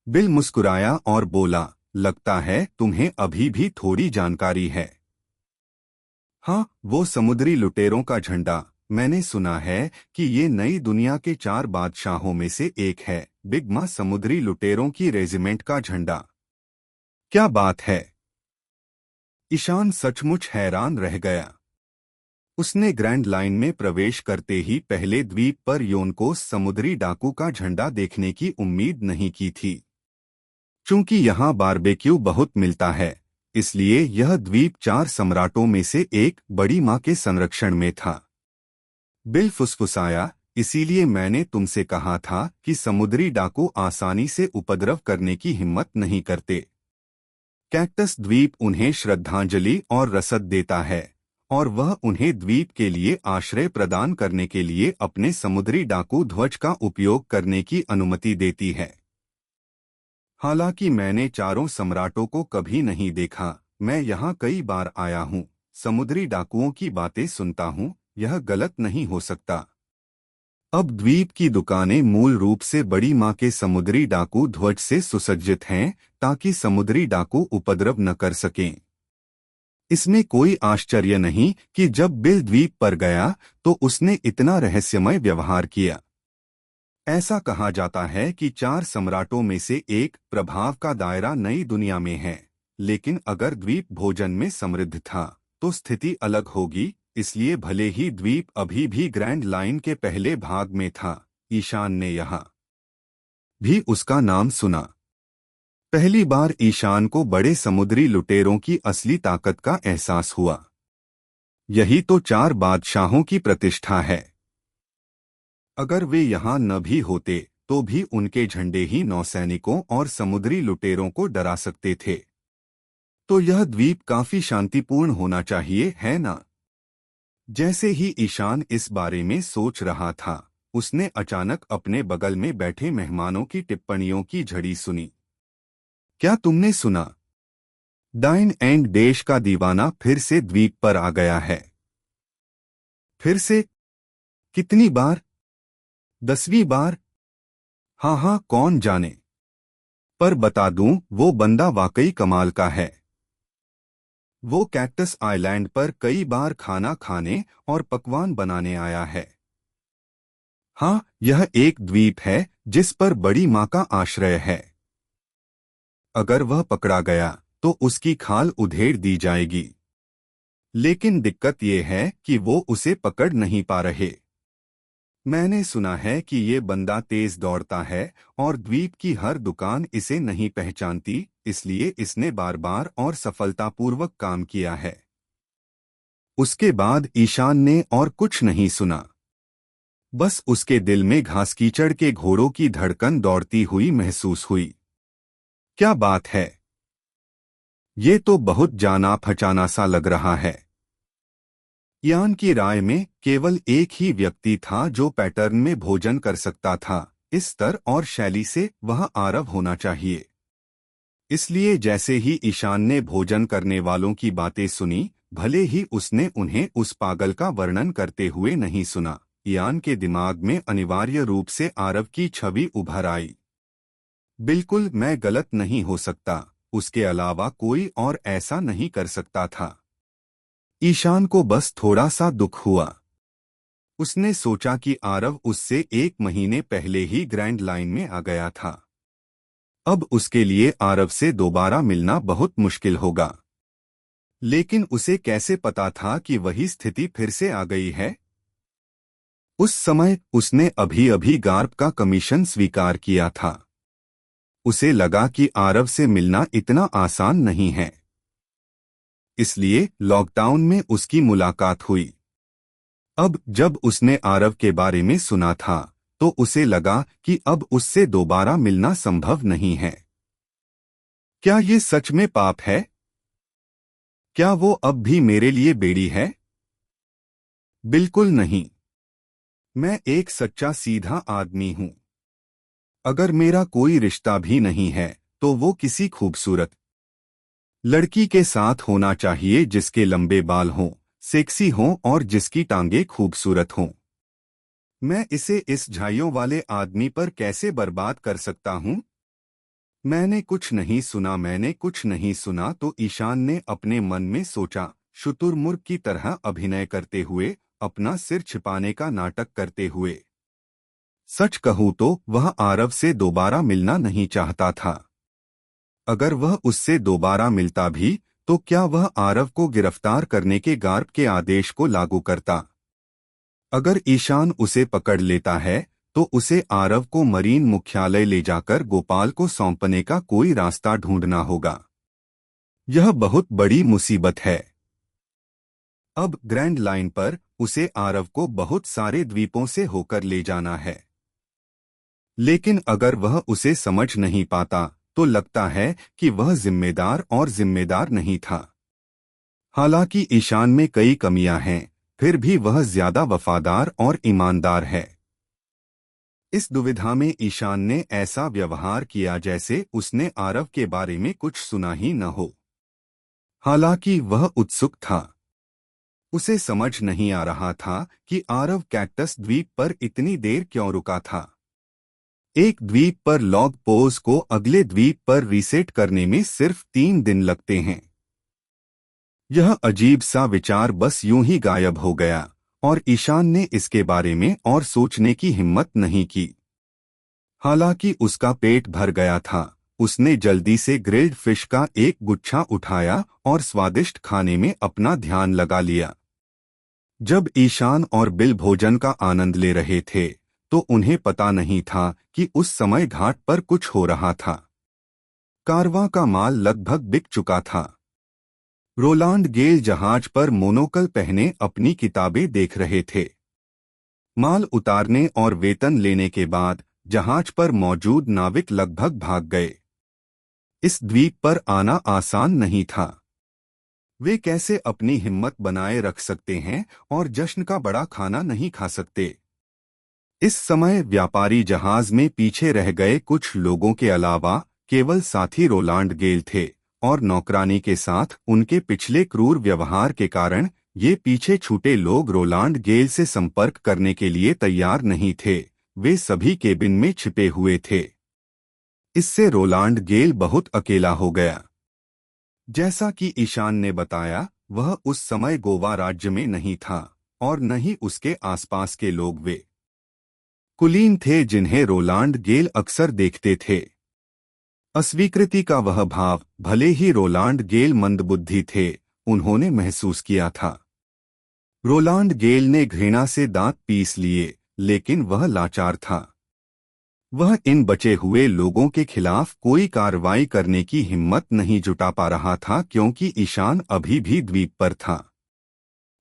बिल मुस्कुराया और बोला, लगता है तुम्हें अभी भी थोड़ी जानकारी है। हाँ, वो समुद्री लुटेरों का झंडा। मैंने सुना है कि ये नई दुनिया के 4 बादशाहों में से एक है। बिग मा समुद्री लुटेरों की रेजिमेंट का झंडा। क्या बात है! ईशान सचमुच हैरान रह गया। उसने ग्रैंड लाइन में प्रवेश करते ही पहले द्वीप पर योनकोस समुद्री डाकू का झंडा देखने की उम्मीद नहीं की थी। चूंकि यहाँ बारबेक्यू बहुत मिलता है, इसलिए यह द्वीप 4 सम्राटों में से एक बड़ी माँ के संरक्षण में था। बिल फुसफुसाया, इसीलिए मैंने तुमसे कहा था कि समुद्री डाकू आसानी से उपद्रव करने की हिम्मत नहीं करते। कैक्टस द्वीप उन्हें श्रद्धांजलि और रसद देता है, और वह उन्हें द्वीप के लिए आश्रय प्रदान करने के लिए अपने समुद्री डाकू ध्वज का उपयोग करने की अनुमति देती है। हालांकि मैंने 4 सम्राटों को कभी नहीं देखा, मैं यहाँ कई बार आया हूँ, समुद्री डाकुओं की बातें सुनता हूँ, यह गलत नहीं हो सकता। अब द्वीप की दुकानें मूल रूप से बड़ी माँ के समुद्री डाकू ध्वज से सुसज्जित हैं, ताकि समुद्री डाकू उपद्रव न कर सकें। इसमें कोई आश्चर्य नहीं कि जब बिल द्वीप पर गया तो उसने इतना रहस्यमय व्यवहार किया। ऐसा कहा जाता है कि 4 सम्राटों में से एक प्रभाव का दायरा नई दुनिया में है, लेकिन अगर द्वीप भोजन में समृद्ध था तो स्थिति अलग होगी। इसलिए भले ही द्वीप अभी भी ग्रैंड लाइन के पहले भाग में था, ईशान ने यहाँ भी उसका नाम सुना। पहली बार ईशान को बड़े समुद्री लुटेरों की असली ताकत का एहसास हुआ। यही तो 4 बादशाहों की प्रतिष्ठा है। अगर वे यहाँ न भी होते तो भी उनके झंडे ही नौसैनिकों और समुद्री लुटेरों को डरा सकते थे। तो यह द्वीप काफी शांतिपूर्ण होना चाहिए, है ना? जैसे ही ईशान इस बारे में सोच रहा था, उसने अचानक अपने बगल में बैठे मेहमानों की टिप्पणियों की झड़ी सुनी। क्या तुमने सुना? डाइन एंड डैश का दीवाना फिर से द्वीप पर आ गया है। फिर से? कितनी बार? 10वीं बार? हाँ, कौन जाने। पर बता दूं, वो बंदा वाकई कमाल का है। वो कैक्टस आइलैंड पर कई बार खाना खाने और पकवान बनाने आया है। हाँ, यह एक द्वीप है जिस पर बड़ी माँ का आश्रय है। अगर वह पकड़ा गया तो उसकी खाल उधेड़ दी जाएगी। लेकिन दिक्कत ये है कि वो उसे पकड़ नहीं पा रहे। मैंने सुना है कि ये बंदा तेज दौड़ता है और द्वीप की हर दुकान इसे नहीं पहचानती, इसलिए इसने बार बार और सफलतापूर्वक काम किया है। उसके बाद ईशान ने और कुछ नहीं सुना। बस उसके दिल में घास कीचड़ के घोड़ों की धड़कन दौड़ती हुई महसूस हुई। क्या बात है! ये तो बहुत जाना पहचाना सा लग रहा है। यान की राय में केवल एक ही व्यक्ति था जो पैटर्न में भोजन कर सकता था। इस स्तर और शैली से वह आरव होना चाहिए। इसलिए जैसे ही ईशान ने भोजन करने वालों की बातें सुनी, भले ही उसने उन्हें उस पागल का वर्णन करते हुए नहीं सुना, यान के दिमाग में अनिवार्य रूप से आरव की छवि उभर आई। बिल्कुल, मैं गलत नहीं हो सकता, उसके अलावा कोई और ऐसा नहीं कर सकता था। ईशान को बस थोड़ा सा दुख हुआ। उसने सोचा कि आरव उससे 1 महीने पहले ही ग्रैंड लाइन में आ गया था। अब उसके लिए आरव से दोबारा मिलना बहुत मुश्किल होगा। लेकिन उसे कैसे पता था कि वही स्थिति फिर से आ गई है? उस समय उसने अभी अभी गार्प का कमीशन स्वीकार किया था। उसे लगा कि आरव से मिलना इतना आसान नहीं है। इसलिए लॉकडाउन में उसकी मुलाकात हुई। अब जब उसने आरव के बारे में सुना था तो उसे लगा कि अब उससे दोबारा मिलना संभव नहीं है। क्या ये सच में पाप है? क्या वो अब भी मेरे लिए बेड़ी है? बिल्कुल नहीं। मैं एक सच्चा सीधा आदमी हूं। अगर मेरा कोई रिश्ता भी नहीं है तो वो किसी खूबसूरत लड़की के साथ होना चाहिए जिसके लंबे बाल हों, सेक्सी हों और जिसकी टांगें खूबसूरत हों। मैं इसे इस झाइयों वाले आदमी पर कैसे बर्बाद कर सकता हूं? मैंने कुछ नहीं सुना, मैंने कुछ नहीं सुना। तो ईशान ने अपने मन में सोचा, शुतुरमुर्ग की तरह अभिनय करते हुए, अपना सिर छिपाने का नाटक करते हुए। सच कहूं तो वह आरव से दोबारा मिलना नहीं चाहता था। अगर वह उससे दोबारा मिलता भी तो क्या वह आरव को गिरफ्तार करने के गार्ड के आदेश को लागू करता? अगर ईशान उसे पकड़ लेता है तो उसे आरव को मरीन मुख्यालय ले जाकर गोपाल को सौंपने का कोई रास्ता ढूंढना होगा। यह बहुत बड़ी मुसीबत है। अब ग्रैंड लाइन पर उसे आरव को बहुत सारे द्वीपों से होकर ले जाना है। लेकिन अगर वह उसे समझ नहीं पाता तो लगता है कि वह जिम्मेदार नहीं था। हालांकि ईशान में कई कमियां हैं, फिर भी वह ज्यादा वफादार और ईमानदार है। इस दुविधा में ईशान ने ऐसा व्यवहार किया जैसे उसने आरव के बारे में कुछ सुना ही न हो। हालांकि वह उत्सुक था। उसे समझ नहीं आ रहा था कि आरव कैक्टस द्वीप पर इतनी देर क्यों रुका था। एक द्वीप पर लॉग पोज को अगले द्वीप पर रीसेट करने में सिर्फ 3 दिन लगते हैं। यह अजीब सा विचार बस यूं ही गायब हो गया और ईशान ने इसके बारे में और सोचने की हिम्मत नहीं की। हालांकि उसका पेट भर गया था, उसने जल्दी से ग्रिल्ड फिश का एक गुच्छा उठाया और स्वादिष्ट खाने में अपना ध्यान लगा लिया। जब ईशान और बिल भोजन का आनंद ले रहे थे तो उन्हें पता नहीं था कि उस समय घाट पर कुछ हो रहा था। कारवां का माल लगभग बिक चुका था। रोलांड गेल जहाज पर मोनोकल पहने अपनी किताबें देख रहे थे। माल उतारने और वेतन लेने के बाद जहाज पर मौजूद नाविक लगभग भाग गए। इस द्वीप पर आना आसान नहीं था। वे कैसे अपनी हिम्मत बनाए रख सकते हैं और जश्न का बड़ा खाना नहीं खा सकते? इस समय व्यापारी जहाज में पीछे रह गए कुछ लोगों के अलावा केवल साथी रोलांड गेल थे और नौकरानी के साथ उनके पिछले क्रूर व्यवहार के कारण ये पीछे छूटे लोग रोलांड गेल से संपर्क करने के लिए तैयार नहीं थे। वे सभी केबिन में छिपे हुए थे। इससे रोलांड गेल बहुत अकेला हो गया। जैसा कि ईशान ने बताया, वह उस समय गोवा राज्य में नहीं था और न ही उसके आसपास के लोग वे कुलीन थे जिन्हें रोलांड गेल अक्सर देखते थे। अस्वीकृति का वह भाव, भले ही रोलांड गेल मंदबुद्धि थे, उन्होंने महसूस किया था। रोलांड गेल ने घृणा से दांत पीस लिए, लेकिन वह लाचार था। वह इन बचे हुए लोगों के खिलाफ कोई कार्रवाई करने की हिम्मत नहीं जुटा पा रहा था क्योंकि ईशान अभी भी द्वीप पर था।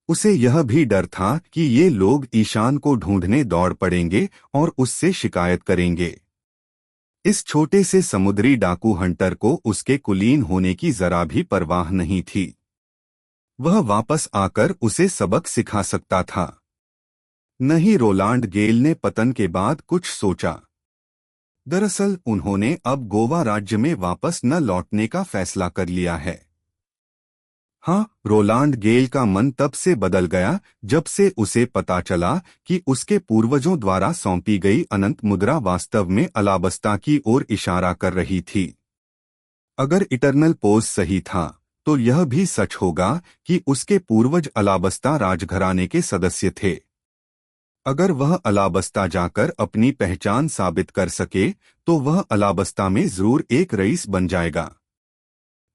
उसे यह भी डर था कि ये लोग ईशान को ढूंढने दौड़ पड़ेंगे और उससे शिकायत करेंगे। इस छोटे से समुद्री डाकू हंटर को उसके कुलीन होने की जरा भी परवाह नहीं थी। वह वापस आकर उसे सबक सिखा सकता था। नहीं, रोलांड गेल ने पतन के बाद कुछ सोचा। दरअसल उन्होंने अब गोवा राज्य में वापस न लौटने का फैसला कर लिया है। हाँ, रोलांड गेल का मन तब से बदल गया जब से उसे पता चला कि उसके पूर्वजों द्वारा सौंपी गई अनंत मुद्रा वास्तव में अलाबस्ता की ओर इशारा कर रही थी। अगर इटर्नल पोज सही था तो यह भी सच होगा कि उसके पूर्वज अलाबस्ता राजघराने के सदस्य थे। अगर वह अलाबस्ता जाकर अपनी पहचान साबित कर सके तो वह अलाबस्ता में जरूर एक रईस बन जाएगा।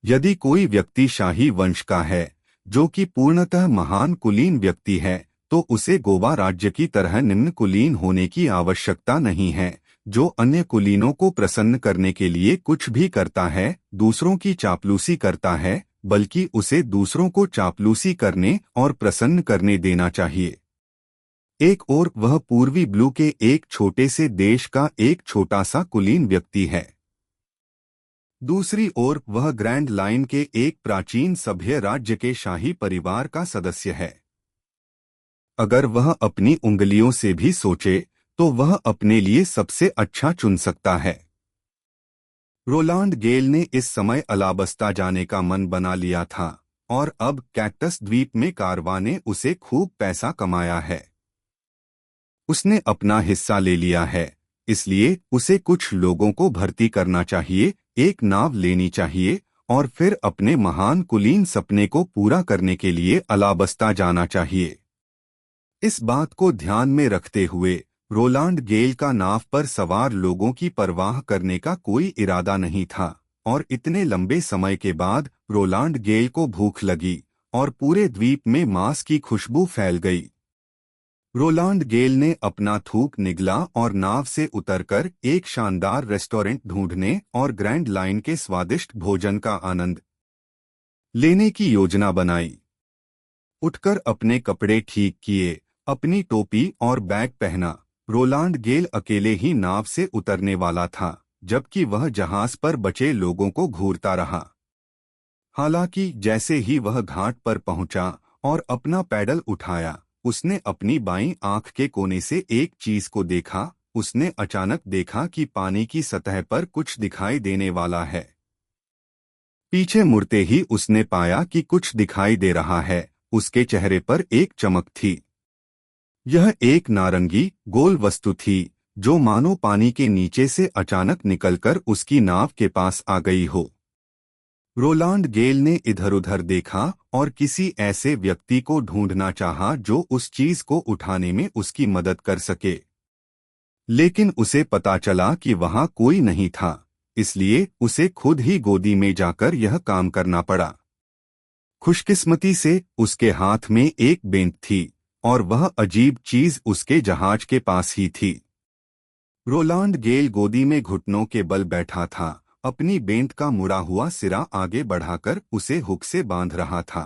यदि कोई व्यक्ति शाही वंश का है जो कि पूर्णतः महान कुलीन व्यक्ति है तो उसे गोवा राज्य की तरह निम्न कुलीन होने की आवश्यकता नहीं है, जो अन्य कुलीनों को प्रसन्न करने के लिए कुछ भी करता है, दूसरों की चापलूसी करता है, बल्कि उसे दूसरों को चापलूसी करने और प्रसन्न करने देना चाहिए। एक और वह पूर्वी ब्लू के एक छोटे से देश का एक छोटा सा कुलीन व्यक्ति है। दूसरी ओर वह ग्रैंड लाइन के एक प्राचीन सभ्य राज्य के शाही परिवार का सदस्य है। अगर वह अपनी उंगलियों से भी सोचे तो वह अपने लिए सबसे अच्छा चुन सकता है। रोलांड गेल ने इस समय अलाबस्ता जाने का मन बना लिया था और अब कैक्टस द्वीप में कारवां ने उसे खूब पैसा कमाया है। उसने अपना हिस्सा ले लिया है, इसलिए उसे कुछ लोगों को भर्ती करना चाहिए, एक नाव लेनी चाहिए और फिर अपने महान कुलीन सपने को पूरा करने के लिए अलाबस्ता जाना चाहिए। इस बात को ध्यान में रखते हुए रोलांड गेल का नाव पर सवार लोगों की परवाह करने का कोई इरादा नहीं था और इतने लंबे समय के बाद रोलांड गेल को भूख लगी और पूरे द्वीप में मांस की खुशबू फैल गई। रोलांड गेल ने अपना थूक निगला और नाव से उतरकर एक शानदार रेस्टोरेंट ढूंढने और ग्रैंड लाइन के स्वादिष्ट भोजन का आनंद लेने की योजना बनाई। उठकर अपने कपड़े ठीक किए, अपनी टोपी और बैग पहना, रोलांड गेल अकेले ही नाव से उतरने वाला था, जबकि वह जहाज पर बचे लोगों को घूरता रहा। हालांकि जैसे ही वह घाट पर पहुंचा और अपना पैडल उठाया, उसने अपनी बाईं आंख के कोने से एक चीज को देखा। उसने अचानक देखा कि पानी की सतह पर कुछ दिखाई देने वाला है। पीछे मुड़ते ही उसने पाया कि कुछ दिखाई दे रहा है। उसके चेहरे पर एक चमक थी। यह एक नारंगी गोल वस्तु थी जो मानो पानी के नीचे से अचानक निकलकर उसकी नाव के पास आ गई हो। रोलांड गेल ने इधर-उधर देखा और किसी ऐसे व्यक्ति को ढूंढना चाहा जो उस चीज को उठाने में उसकी मदद कर सके, लेकिन उसे पता चला कि वहां कोई नहीं था, इसलिए उसे खुद ही गोदी में जाकर यह काम करना पड़ा। खुशकिस्मती से उसके हाथ में एक बेंत थी और वह अजीब चीज उसके जहाज के पास ही थी। रोलांड गेल गोदी में घुटनों के बल बैठा था, अपनी बेंत का मुड़ा हुआ सिरा आगे बढ़ाकर उसे हुक से बांध रहा था।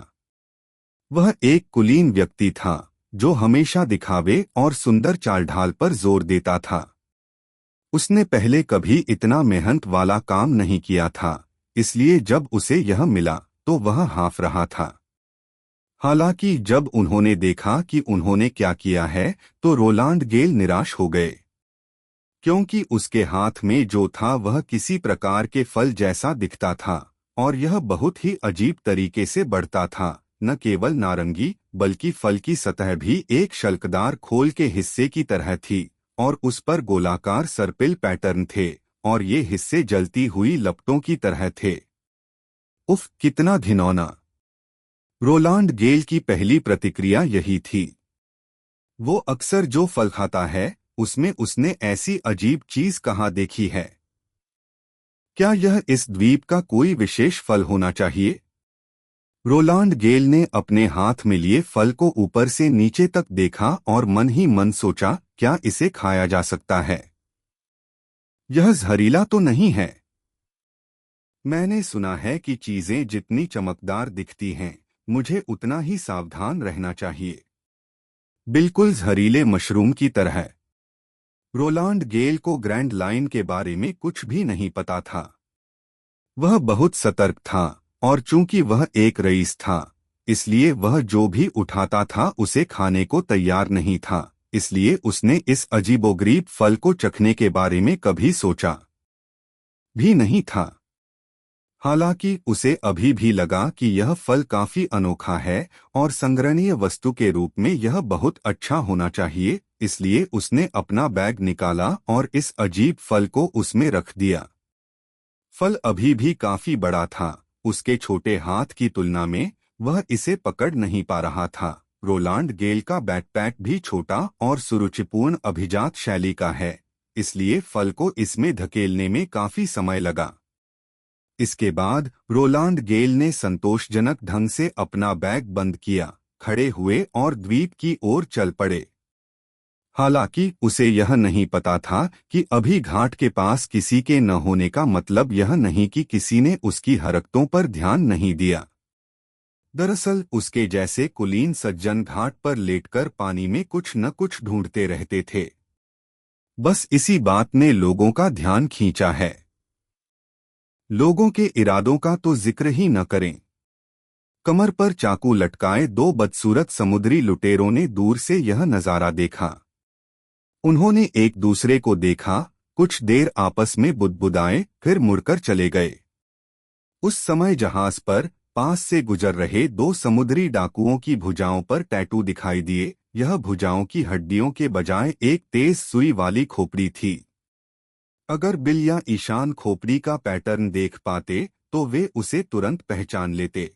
वह एक कुलीन व्यक्ति था जो हमेशा दिखावे और सुंदर चालढाल पर जोर देता था। उसने पहले कभी इतना मेहनत वाला काम नहीं किया था, इसलिए जब उसे यह मिला तो वह हाँफ रहा था। हालांकि जब उन्होंने देखा कि उन्होंने क्या किया है तो रोलांड गेल निराश हो गए, क्योंकि उसके हाथ में जो था वह किसी प्रकार के फल जैसा दिखता था और यह बहुत ही अजीब तरीके से बढ़ता था। न केवल नारंगी बल्कि फल की सतह भी एक शल्कदार खोल के हिस्से की तरह थी और उस पर गोलाकार सर्पिल पैटर्न थे और ये हिस्से जलती हुई लपटों की तरह थे। उफ, कितना घिनौना! रोलांड गेल की पहली प्रतिक्रिया यही थी। वो अक्सर जो फल खाता है उसमें उसने ऐसी अजीब चीज कहाँ देखी है? क्या यह इस द्वीप का कोई विशेष फल होना चाहिए? रोलांड गेल ने अपने हाथ में लिए फल को ऊपर से नीचे तक देखा और मन ही मन सोचा, क्या इसे खाया जा सकता है? यह जहरीला तो नहीं है? मैंने सुना है कि चीजें जितनी चमकदार दिखती हैं, मुझे उतना ही सावधान रहना चाहिए। बिल्कुल जहरीले मशरूम की तरह। रोलांड गेल को ग्रैंड लाइन के बारे में कुछ भी नहीं पता था। वह बहुत सतर्क था और चूंकि वह एक रईस था, इसलिए वह जो भी उठाता था उसे खाने को तैयार नहीं था, इसलिए उसने इस अजीबोगरीब फल को चखने के बारे में कभी सोचा भी नहीं था। हालांकि उसे अभी भी लगा कि यह फल काफी अनोखा है और संग्रहणीय वस्तु के रूप में यह बहुत अच्छा होना चाहिए, इसलिए उसने अपना बैग निकाला और इस अजीब फल को उसमें रख दिया। फल अभी भी काफी बड़ा था, उसके छोटे हाथ की तुलना में वह इसे पकड़ नहीं पा रहा था। रोलांड गेल का बैकपैक भी छोटा और सुरुचिपूर्ण अभिजात शैली का है, इसलिए फल को इसमें धकेलने में काफी समय लगा। इसके बाद रोलांड गेल ने संतोषजनक ढंग से अपना बैग बंद किया, खड़े हुए और द्वीप की ओर चल पड़े। हालांकि उसे यह नहीं पता था कि अभी घाट के पास किसी के न होने का मतलब यह नहीं कि किसी ने उसकी हरकतों पर ध्यान नहीं दिया। दरअसल उसके जैसे कुलीन सज्जन घाट पर लेटकर पानी में कुछ न कुछ ढूंढते रहते थे। बस इसी बात ने लोगों का ध्यान खींचा है। लोगों के इरादों का तो जिक्र ही न करें। कमर पर चाकू लटकाए दो बदसूरत समुद्री लुटेरों ने दूर से यह नजारा देखा। उन्होंने एक दूसरे को देखा, कुछ देर आपस में बुदबुदाए, फिर मुड़कर चले गए। उस समय जहाज पर पास से गुजर रहे दो समुद्री डाकुओं की भुजाओं पर टैटू दिखाई दिए। यह भुजाओं की हड्डियों के बजाय एक तेज सुई वाली खोपड़ी थी। अगर बिल या ईशान खोपड़ी का पैटर्न देख पाते तो वे उसे तुरंत पहचान लेते।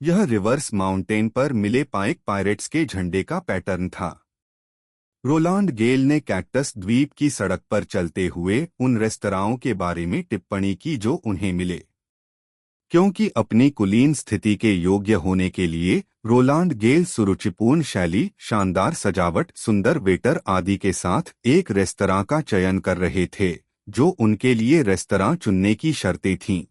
यह रिवर्स माउंटेन पर मिले पाइक पायरेट्स के झंडे का पैटर्न था। रोलांड गेल ने कैक्टस द्वीप की सड़क पर चलते हुए उन रेस्तराओं के बारे में टिप्पणी की जो उन्हें मिले। क्योंकि अपनी कुलीन स्थिति के योग्य होने के लिए रोलांड गेल सुरुचिपूर्ण शैली, शानदार सजावट, सुंदर वेटर आदि के साथ एक रेस्तरां का चयन कर रहे थे, जो उनके लिए रेस्तरां चुनने की शर्तें थीं।